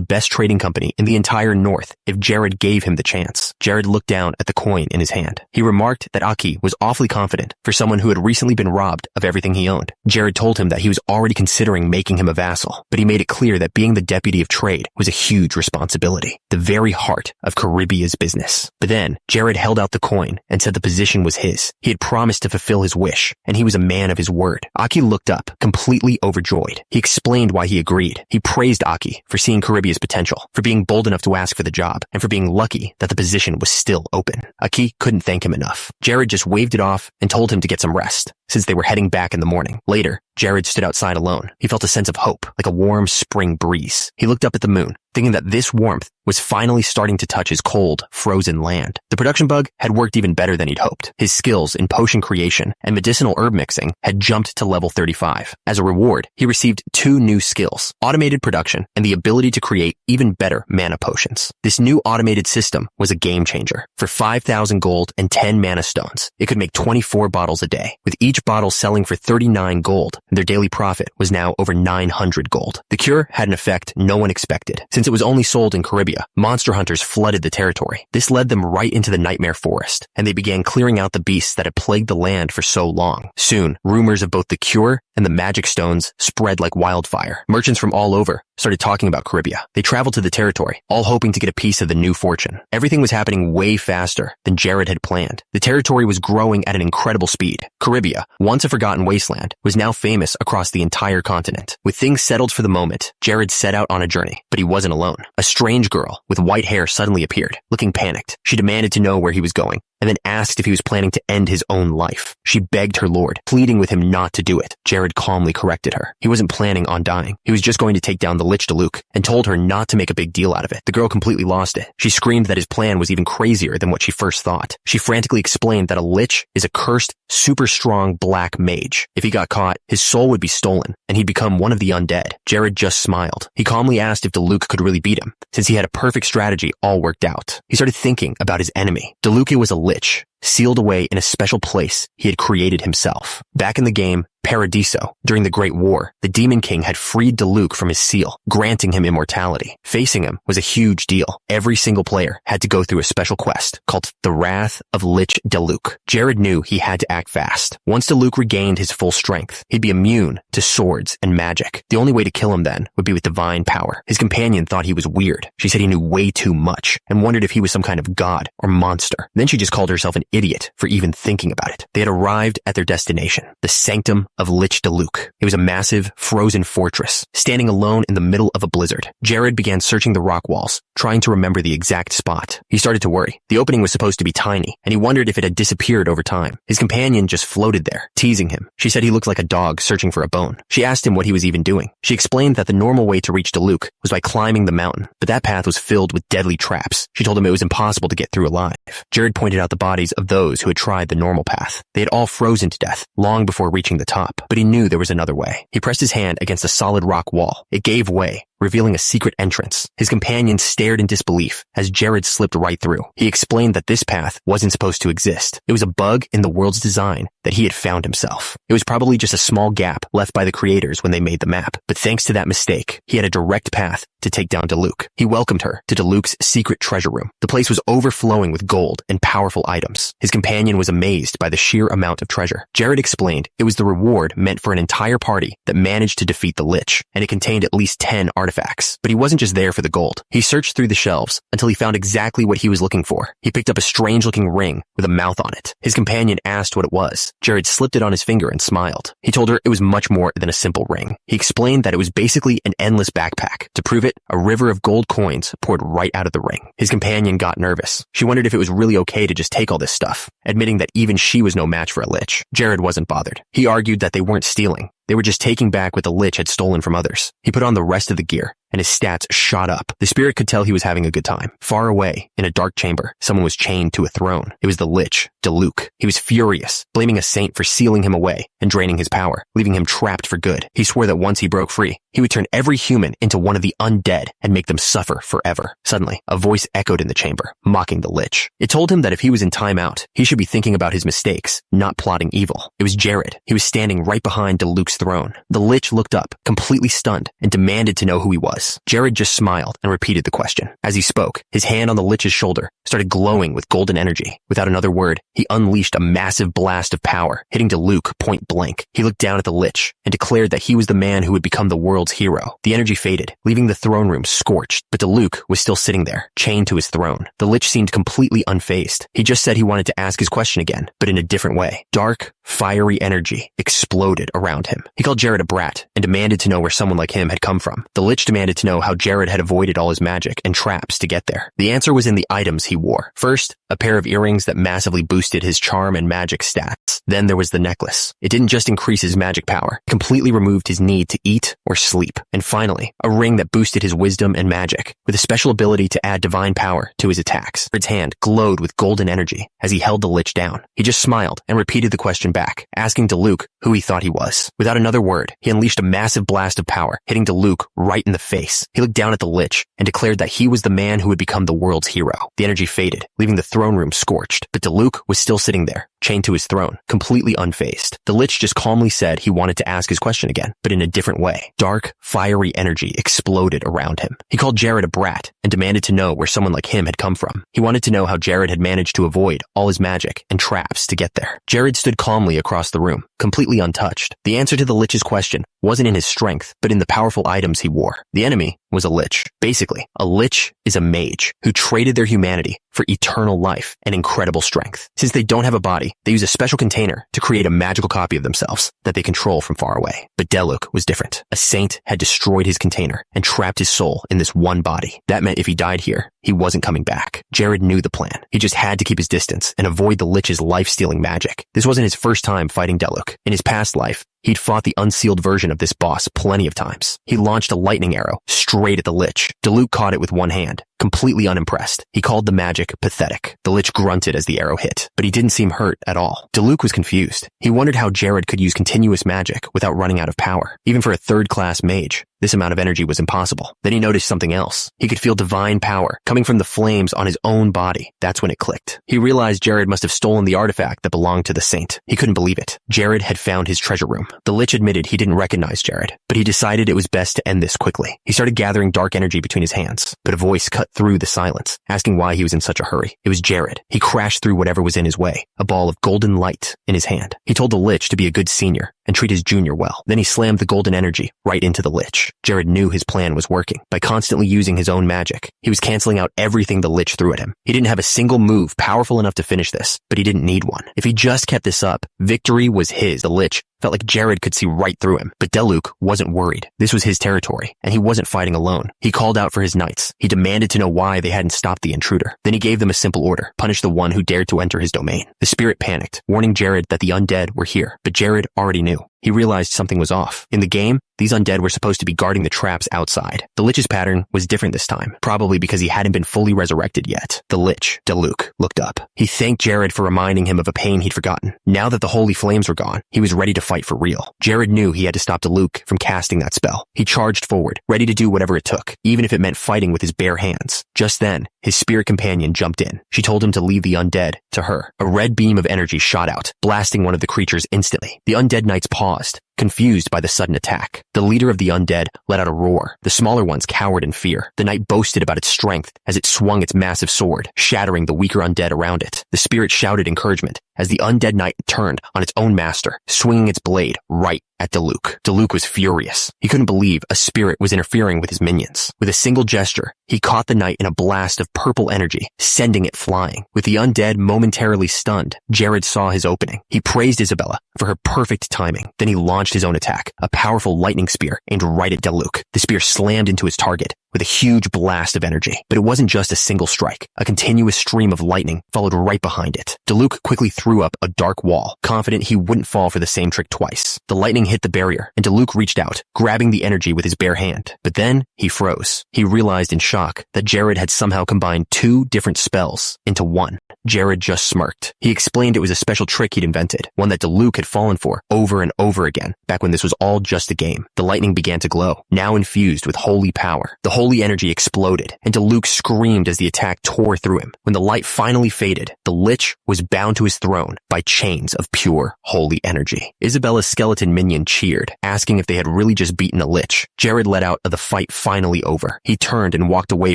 best trading company in the entire North if Jared gave him the chance. Jared looked down at the coin in his hand. He remarked that Aki was awfully confident for someone who had recently been robbed of everything he owned. Jared told him that he was already considering making him a vassal, but he made it clear that being the deputy of trade was a huge responsibility, the very heart of Caribia's business. But then, Jared held out the coin and said the position was his. He had promised to fulfill his wish, and he was a man of his word. Aki looked up, completely overjoyed. He explained why he agreed. He praised Aki for seeing Caribia's potential, for being bold enough to ask for the job, and for being lucky that the position was still open. Aki couldn't thank him enough. Jared just waved it off and told him to get some rest, since they were heading back in the morning. Later, Jared stood outside alone. He felt a sense of hope, like a warm spring breeze. He looked up at the moon, thinking that this warmth was finally starting to touch his cold, frozen land. The production bug had worked even better than he'd hoped. His skills in potion creation and medicinal herb mixing had jumped to level 35. As a reward, he received 2 new skills, automated production and the ability to create even better mana potions. This new automated system was a game changer. For 5,000 gold and 10 mana stones, it could make 24 bottles a day, with each bottle selling for 39 gold. Their daily profit was now over 900 gold. The cure had an effect no one expected. Since it was only sold in Caribia, monster hunters flooded the territory. This led them right into the nightmare forest, and they began clearing out the beasts that had plagued the land for so long. Soon, rumors of both the cure and the magic stones spread like wildfire. Merchants from all over started talking about Caribia. They traveled to the territory, all hoping to get a piece of the new fortune. Everything was happening way faster than Jared had planned. The territory was growing at an incredible speed. Caribia, once a forgotten wasteland, was now famous across the entire continent. With things settled for the moment, Jared set out on a journey, but he wasn't alone. A strange girl with white hair suddenly appeared, looking panicked. She demanded to know where he was going, and then asked if he was planning to end his own life. She begged her lord, pleading with him not to do it. Jared calmly corrected her. He wasn't planning on dying. He was just going to take down the lich Luke, and told her not to make a big deal out of it. The girl completely lost it. She screamed that his plan was even crazier than what she first thought. She frantically explained that a lich is a cursed, super strong black mage. If he got caught, his soul would be stolen, and he'd become one of the undead. Jared just smiled. He calmly asked if Diluc could really beat him, since he had a perfect strategy all worked out. He started thinking about his enemy. Diluc was a lich, sealed away in a special place he had created himself. Back in the game, Paradiso. During the Great War, the Demon King had freed Diluc from his seal, granting him immortality. Facing him was a huge deal. Every single player had to go through a special quest called The Wrath of Lich Diluc. Jared knew he had to act fast. Once Diluc regained his full strength, he'd be immune to swords and magic. The only way to kill him then would be with divine power. His companion thought he was weird. She said he knew way too much and wondered if he was some kind of god or monster. Then she just called herself an idiot for even thinking about it. They had arrived at their destination, the sanctum of Lich Diluc. It was a massive, frozen fortress, standing alone in the middle of a blizzard. Jared began searching the rock walls, trying to remember the exact spot. He started to worry. The opening was supposed to be tiny, and he wondered if it had disappeared over time. His companion just floated there, teasing him. She said he looked like a dog searching for a bone. She asked him what he was even doing. She explained that the normal way to reach Diluc was by climbing the mountain, but that path was filled with deadly traps. She told him it was impossible to get through alive. Jared pointed out the bodies of those who had tried the normal path. They had all frozen to death long before reaching the top, but he knew there was another way. He pressed his hand against a solid rock wall. It gave way, revealing a secret entrance. His companion stared in disbelief as Jared slipped right through. He explained that this path wasn't supposed to exist. It was a bug in the world's design that he had found himself. It was probably just a small gap left by the creators when they made the map, but thanks to that mistake, he had a direct path to take down Diluc. He welcomed her to Diluc's secret treasure room. The place was overflowing with gold and powerful items. His companion was amazed by the sheer amount of treasure. Jared explained it was the reward meant for an entire party that managed to defeat the Lich, and it contained at least 10 artifacts. But he wasn't just there for the gold. He searched through the shelves until he found exactly what he was looking for. He picked up a strange-looking ring with a mouth on it. His companion asked what it was. Jared slipped it on his finger and smiled. He told her it was much more than a simple ring. He explained that it was basically an endless backpack. To prove it, a river of gold coins poured right out of the ring. His companion got nervous. She wondered if it was really okay to just take all this stuff, admitting that even she was no match for a Lich. Jared wasn't bothered. He argued that they weren't stealing. They were just taking back what the Lich had stolen from others. He put on the rest of the gear, and his stats shot up. The spirit could tell he was having a good time. Far away, in a dark chamber, someone was chained to a throne. It was the Lich, Diluc. He was furious, blaming a saint for sealing him away and draining his power, leaving him trapped for good. He swore that once he broke free, he would turn every human into one of the undead and make them suffer forever. Suddenly, a voice echoed in the chamber, mocking the Lich. It told him that if he was in timeout, he should be thinking about his mistakes, not plotting evil. It was Jared. He was standing right behind Diluc's throne. The Lich looked up, completely stunned, and demanded to know who he was. Jared just smiled and repeated the question. As he spoke, his hand on the Lich's shoulder started glowing with golden energy. Without another word, he unleashed a massive blast of power, hitting Diluc point blank. He looked down at the Lich and declared that he was the man who would become the world's hero. The energy faded, leaving the throne room scorched, but Diluc was still sitting there, chained to his throne. The Lich seemed completely unfazed. He just said he wanted to ask his question again, but in a different way. Dark, fiery energy exploded around him. He called Jared a brat and demanded to know where someone like him had come from. The Lich demanded to know how Jared had avoided all his magic and traps to get there. The answer was in the items he wore. First, a pair of earrings that massively boosted his charm and magic stats. Then there was the necklace. It didn't just increase his magic power, it completely removed his need to eat or sleep. And finally, a ring that boosted his wisdom and magic, with a special ability to add divine power to his attacks. Jared's hand glowed with golden energy as he held the Lich down. He just smiled and repeated the question back, asking Diluc who he thought he was. Without another word, he unleashed a massive blast of power, hitting Diluc right in the face. He looked down at the Lich and declared that he was the man who would become the world's hero. The energy faded, leaving the throne room scorched, but Diluc was still sitting there, chained to his throne, completely unfazed. The Lich just calmly said he wanted to ask his question again, but in a different way. Dark, fiery energy exploded around him. He called Jared a brat and demanded to know where someone like him had come from. He wanted to know how Jared had managed to avoid all his magic and traps to get there. Jared stood calmly across the room, completely untouched. The answer to the Lich's question wasn't in his strength, but in the powerful items he wore. The enemy was a Lich. Basically, a Lich is a mage who traded their humanity for eternal life and incredible strength. Since they don't have a body, they use a special container to create a magical copy of themselves that they control from far away. But Diluc was different. A saint had destroyed his container and trapped his soul in this one body. That meant if he died here, he wasn't coming back. Jared knew the plan. He just had to keep his distance and avoid the Lich's life-stealing magic. This wasn't his first time fighting Diluc. In his past life, he'd fought the unsealed version of this boss plenty of times. He launched a lightning arrow straight at the Lich. Diluc caught it with one hand, completely unimpressed. He called the magic pathetic. The Lich grunted as the arrow hit, but he didn't seem hurt at all. Diluc was confused. He wondered how Jared could use continuous magic without running out of power. Even for a third-class mage, This amount of energy was impossible. Then he noticed something else. He could feel divine power coming from the flames on his own body. That's when it clicked. He realized Jared must have stolen the artifact that belonged to the saint. He couldn't believe it. Jared had found his treasure room. The lich admitted he didn't recognize Jared, but he decided it was best to end this quickly. He started gathering dark energy between his hands, but a voice cut through the silence, asking why he was in such a hurry. It was Jared. He crashed through whatever was in his way, a ball of golden light in his hand. He told the lich to be a good senior and treat his junior well. Then he slammed the golden energy right into the lich. Jared knew his plan was working. By constantly using his own magic, he was canceling out everything the lich threw at him. He didn't have a single move powerful enough to finish this, but he didn't need one. If he just kept this up, victory was his. The lich felt like Jared could see right through him, but Deluk wasn't worried. This was his territory, and he wasn't fighting alone. He called out for his knights. He demanded to know why they hadn't stopped the intruder. Then he gave them a simple order: punish the one who dared to enter his domain. The spirit panicked, warning Jared that the undead were here, but Jared already knew. He realized something was off. In the game, these undead were supposed to be guarding the traps outside. The lich's pattern was different this time, probably because he hadn't been fully resurrected yet. The lich, Deluk, looked up. He thanked Jared for reminding him of a pain he'd forgotten. Now that the holy flames were gone, he was ready to fight for real. Jared knew he had to stop Deluk from casting that spell. He charged forward, ready to do whatever it took, even if it meant fighting with his bare hands. Just then, his spirit companion jumped in. She told him to leave the undead to her. A red beam of energy shot out, blasting one of the creatures instantly. The undead knights paused, confused by the sudden attack. The leader of the undead let out a roar. The smaller ones cowered in fear. The knight boasted about its strength as it swung its massive sword, shattering the weaker undead around it. The spirit shouted encouragement as the undead knight turned on its own master, swinging its blade right at Deluk. Deluk was furious. He couldn't believe a spirit was interfering with his minions. With a single gesture, he caught the knight in a blast of purple energy, sending it flying. With the undead momentarily stunned, Jared saw his opening. He praised Isabella for her perfect timing. Then he launched his own attack, a powerful lightning spear aimed right at Deluk. The spear slammed into his target with a huge blast of energy. But it wasn't just a single strike. A continuous stream of lightning followed right behind it. Deluk quickly threw up a dark wall, confident he wouldn't fall for the same trick twice. The lightning hit the barrier, and Deluk reached out, grabbing the energy with his bare hand. But then, he froze. He realized in shock that Jared had somehow combined two different spells into one. Jared just smirked. He explained it was a special trick he'd invented, one that Deluk had fallen for over and over again, back when this was all just a game. The lightning began to glow, now infused with holy power. The holy energy exploded, and Deluk screamed as the attack tore through him. When the light finally faded, the lich was bound to his throne by chains of pure holy energy. Isabella's skeleton minion cheered, asking if they had really just beaten a lich. Jared let out of the fight finally over. He turned and walked away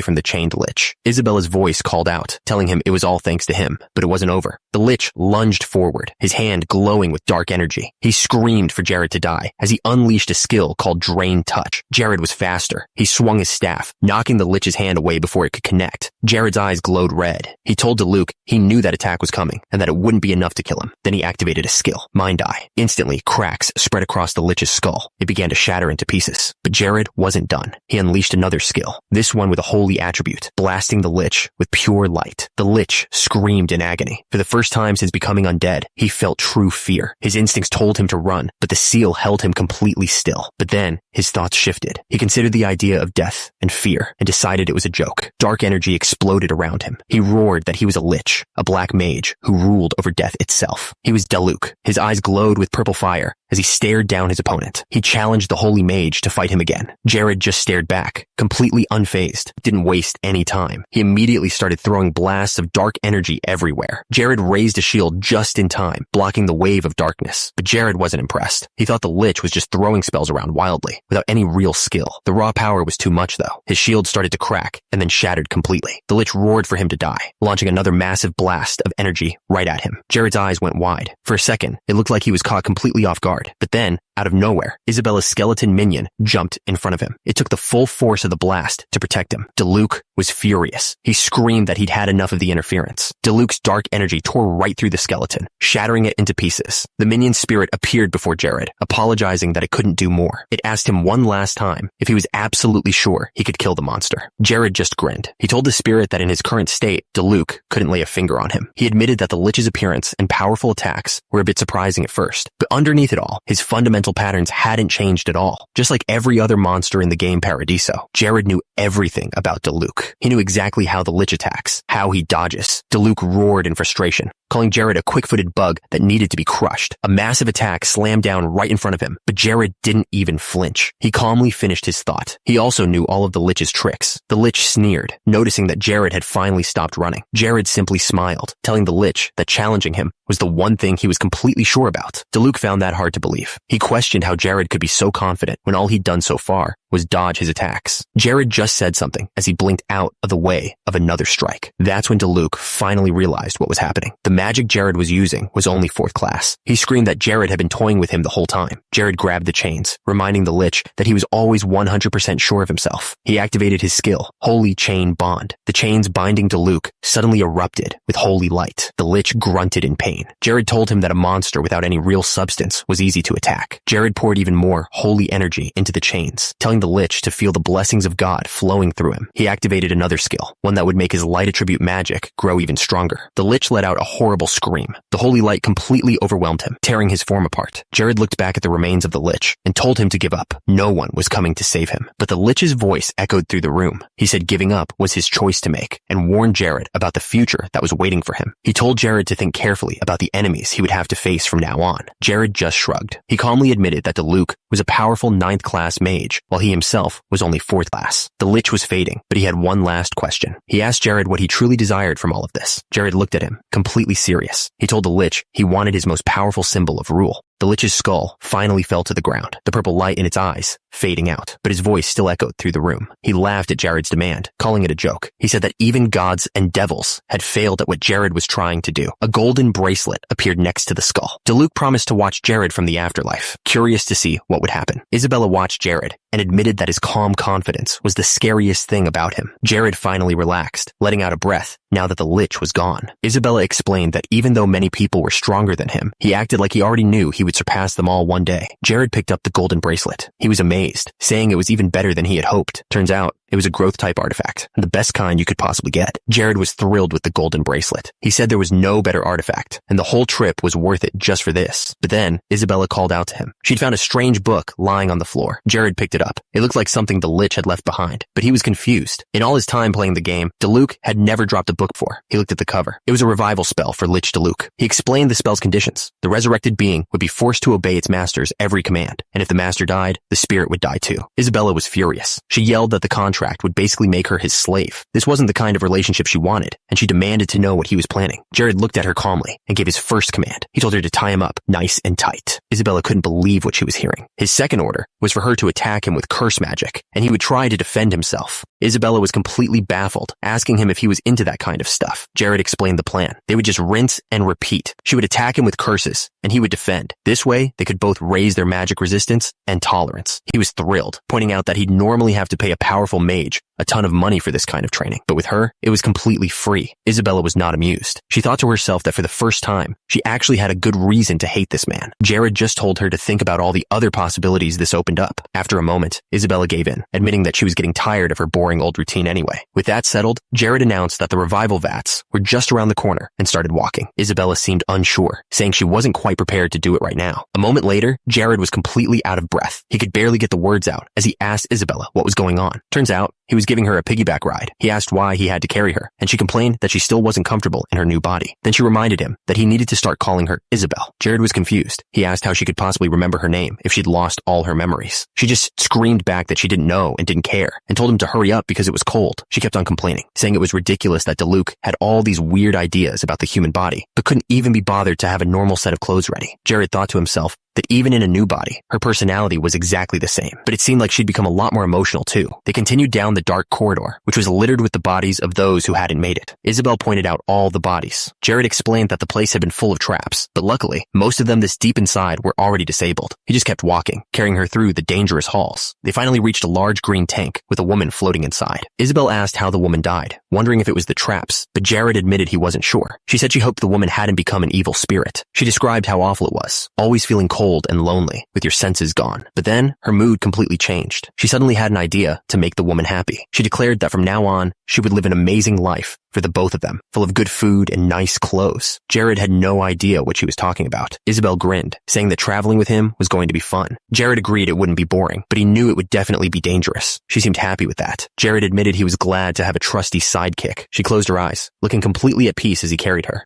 from the chained lich. Isabella's voice called out, telling him it was all thanks to him, but it wasn't over. The lich lunged forward, his hand glowing with dark energy. He screamed for Jared to die as he unleashed a skill called Drain Touch. Jared was faster. He swung his staff, knocking the lich's hand away before it could connect. Jared's eyes glowed red. He told Deluk he knew that attack was coming and that it wouldn't be enough to kill him. Then he activated a skill, Mind Eye. Instantly, cracks spread across the lich's skull. It began to shatter into pieces. But Jared wasn't done. He unleashed another skill, this one with a holy attribute, blasting the lich with pure light. The lich screamed in agony. For the first time since becoming undead, he felt true fear. His instincts told him to run, but the seal held him completely still. But then, his thoughts shifted. He considered the idea of death and fear and decided it was a joke. Dark energy exploded around him. He roared that he was a lich, a black mage who ruled over death itself. He was Deluk. His eyes glowed with purple fire as he stared down his opponent. He challenged the holy mage to fight him again. Jared just stared back, completely unfazed, didn't waste any time. He immediately started throwing blasts of dark energy everywhere. Jared raised a shield just in time, blocking the wave of darkness. But Jared wasn't impressed. He thought the lich was just throwing spells around wildly, without any real skill. The raw power was too much, though. His shield started to crack, and then shattered completely. The lich roared for him to die, launching another massive blast of energy right at him. Jared's eyes went wide. For a second, it looked like he was caught completely off guard. But then, out of nowhere, Isabella's skeleton minion jumped in front of him. It took the full force of the blast to protect him. Deluk was furious. He screamed that he'd had enough of the interference. Deluk's dark energy tore right through the skeleton, shattering it into pieces. The minion's spirit appeared before Jared, apologizing that it couldn't do more. It asked him one last time if he was absolutely sure he could kill the monster. Jared just grinned. He told the spirit that in his current state, Deluk couldn't lay a finger on him. He admitted that the lich's appearance and powerful attacks were a bit surprising at first, but underneath it all, his fundamental patterns hadn't changed at all. Just like every other monster in the game Paradiso, Jared knew everything about Deluk. He knew exactly how the lich attacks, how he dodges. Deluk roared in frustration, calling Jared a quick-footed bug that needed to be crushed. A massive attack slammed down right in front of him, but Jared didn't even flinch. He calmly finished his thought. He also knew all of the lich's tricks. The lich sneered, noticing that Jared had finally stopped running. Jared simply smiled, telling the lich that challenging him was the one thing he was completely sure about. Diluc found that hard to believe. He questioned how Jared could be so confident when all he'd done so far was dodge his attacks. Jared just said something as he blinked out of the way of another strike. That's when Diluc finally realized what was happening. The magic Jared was using was only 4th class. He screamed that Jared had been toying with him the whole time. Jared grabbed the chains, reminding the lich that he was always 100% sure of himself. He activated his skill, Holy Chain Bond. The chains binding Diluc suddenly erupted with holy light. The lich grunted in pain. Jared told him that a monster without any real substance was easy to attack. Jared poured even more holy energy into the chains, telling the lich to feel the blessings of God flowing through him. He activated another skill, one that would make his light attribute magic grow even stronger. The lich let out a horrible scream. The holy light completely overwhelmed him, tearing his form apart. Jared looked back at the remains of the lich and told him to give up. No one was coming to save him. But the lich's voice echoed through the room. He said giving up was his choice to make and warned Jared about the future that was waiting for him. He told Jared to think carefully about the enemies he would have to face from now on. Jared just shrugged. He calmly admitted that Diluc was a powerful 9th class mage, while he himself was only 4th class. The lich was fading, but he had one last question. He asked Jared what he truly desired from all of this. Jared looked at him, completely serious. He told the lich he wanted his most powerful symbol of rule. The lich's skull finally fell to the ground, the purple light in its eyes fading out, but his voice still echoed through the room. He laughed at Jared's demand, calling it a joke. He said that even gods and devils had failed at what Jared was trying to do. A golden bracelet appeared next to the skull. Diluc promised to watch Jared from the afterlife, curious to see what would happen. Isabella watched Jared and admitted that his calm confidence was the scariest thing about him. Jared finally relaxed, letting out a breath now that the lich was gone. Isabella explained that even though many people were stronger than him, he acted like he already knew he would surpass them all one day. Jared picked up the golden bracelet. He was amazed, saying it was even better than he had hoped. Turns out, it was a growth-type artifact, the best kind you could possibly get. Jared was thrilled with the golden bracelet. He said there was no better artifact, and the whole trip was worth it just for this. But then, Isabella called out to him. She'd found a strange book lying on the floor. Jared picked it up. It looked like something the lich had left behind, but he was confused. In all his time playing the game, Diluc had never dropped a book before. He looked at the cover. It was a revival spell for Lich Diluc. He explained the spell's conditions. The resurrected being would be forced to obey its master's every command, and if the master died, the spirit would die too. Isabella was furious. She yelled that the contract would basically make her his slave. This wasn't the kind of relationship she wanted, and she demanded to know what he was planning. Jared looked at her calmly and gave his first command. He told her to tie him up nice and tight. Isabella couldn't believe what she was hearing. His second order was for her to attack him with curse magic, and he would try to defend himself. Isabella was completely baffled, asking him if he was into that kind of stuff. Jared explained the plan. They would just rinse and repeat. She would attack him with curses, and he would defend. This way, they could both raise their magic resistance and tolerance. He was thrilled, pointing out that he'd normally have to pay a powerful mage a ton of money for this kind of training. But with her, it was completely free. Isabella was not amused. She thought to herself that for the first time, she actually had a good reason to hate this man. Jared just told her to think about all the other possibilities this opened up. After a moment, Isabella gave in, admitting that she was getting tired of her boring old routine anyway. With that settled, Jared announced that the revival vats were just around the corner and started walking. Isabella seemed unsure, saying she wasn't quite prepared to do it right now. A moment later, Jared was completely out of breath. He could barely get the words out as he asked Isabella what was going on. Turns out, he was giving her a piggyback ride. He asked why he had to carry her, and she complained that she still wasn't comfortable in her new body. Then she reminded him that he needed to start calling her Isabel. Jared was confused. He asked how she could possibly remember her name if she'd lost all her memories. She just screamed back that she didn't know and didn't care, and told him to hurry up because it was cold. She kept on complaining, saying it was ridiculous that Diluc had all these weird ideas about the human body, but couldn't even be bothered to have a normal set of clothes ready. Jared thought to himself that even in a new body, her personality was exactly the same, but it seemed like she'd become a lot more emotional too. They continued down the dark corridor, which was littered with the bodies of those who hadn't made it. Isabel pointed out all the bodies. Jared explained that the place had been full of traps, but luckily, most of them this deep inside were already disabled. He just kept walking, carrying her through the dangerous halls. They finally reached a large green tank with a woman floating inside. Isabel asked how the woman died, wondering if it was the traps, but Jared admitted he wasn't sure. She said she hoped the woman hadn't become an evil spirit. She described how awful it was, always feeling cold and lonely, with your senses gone. But then, her mood completely changed. She suddenly had an idea to make the woman happy. She declared that from now on, she would live an amazing life for the both of them, full of good food and nice clothes. Jared had no idea what she was talking about. Isabel grinned, saying that traveling with him was going to be fun. Jared agreed it wouldn't be boring, but he knew it would definitely be dangerous. She seemed happy with that. Jared admitted he was glad to have a trusty sidekick. She closed her eyes, looking completely at peace as he carried her.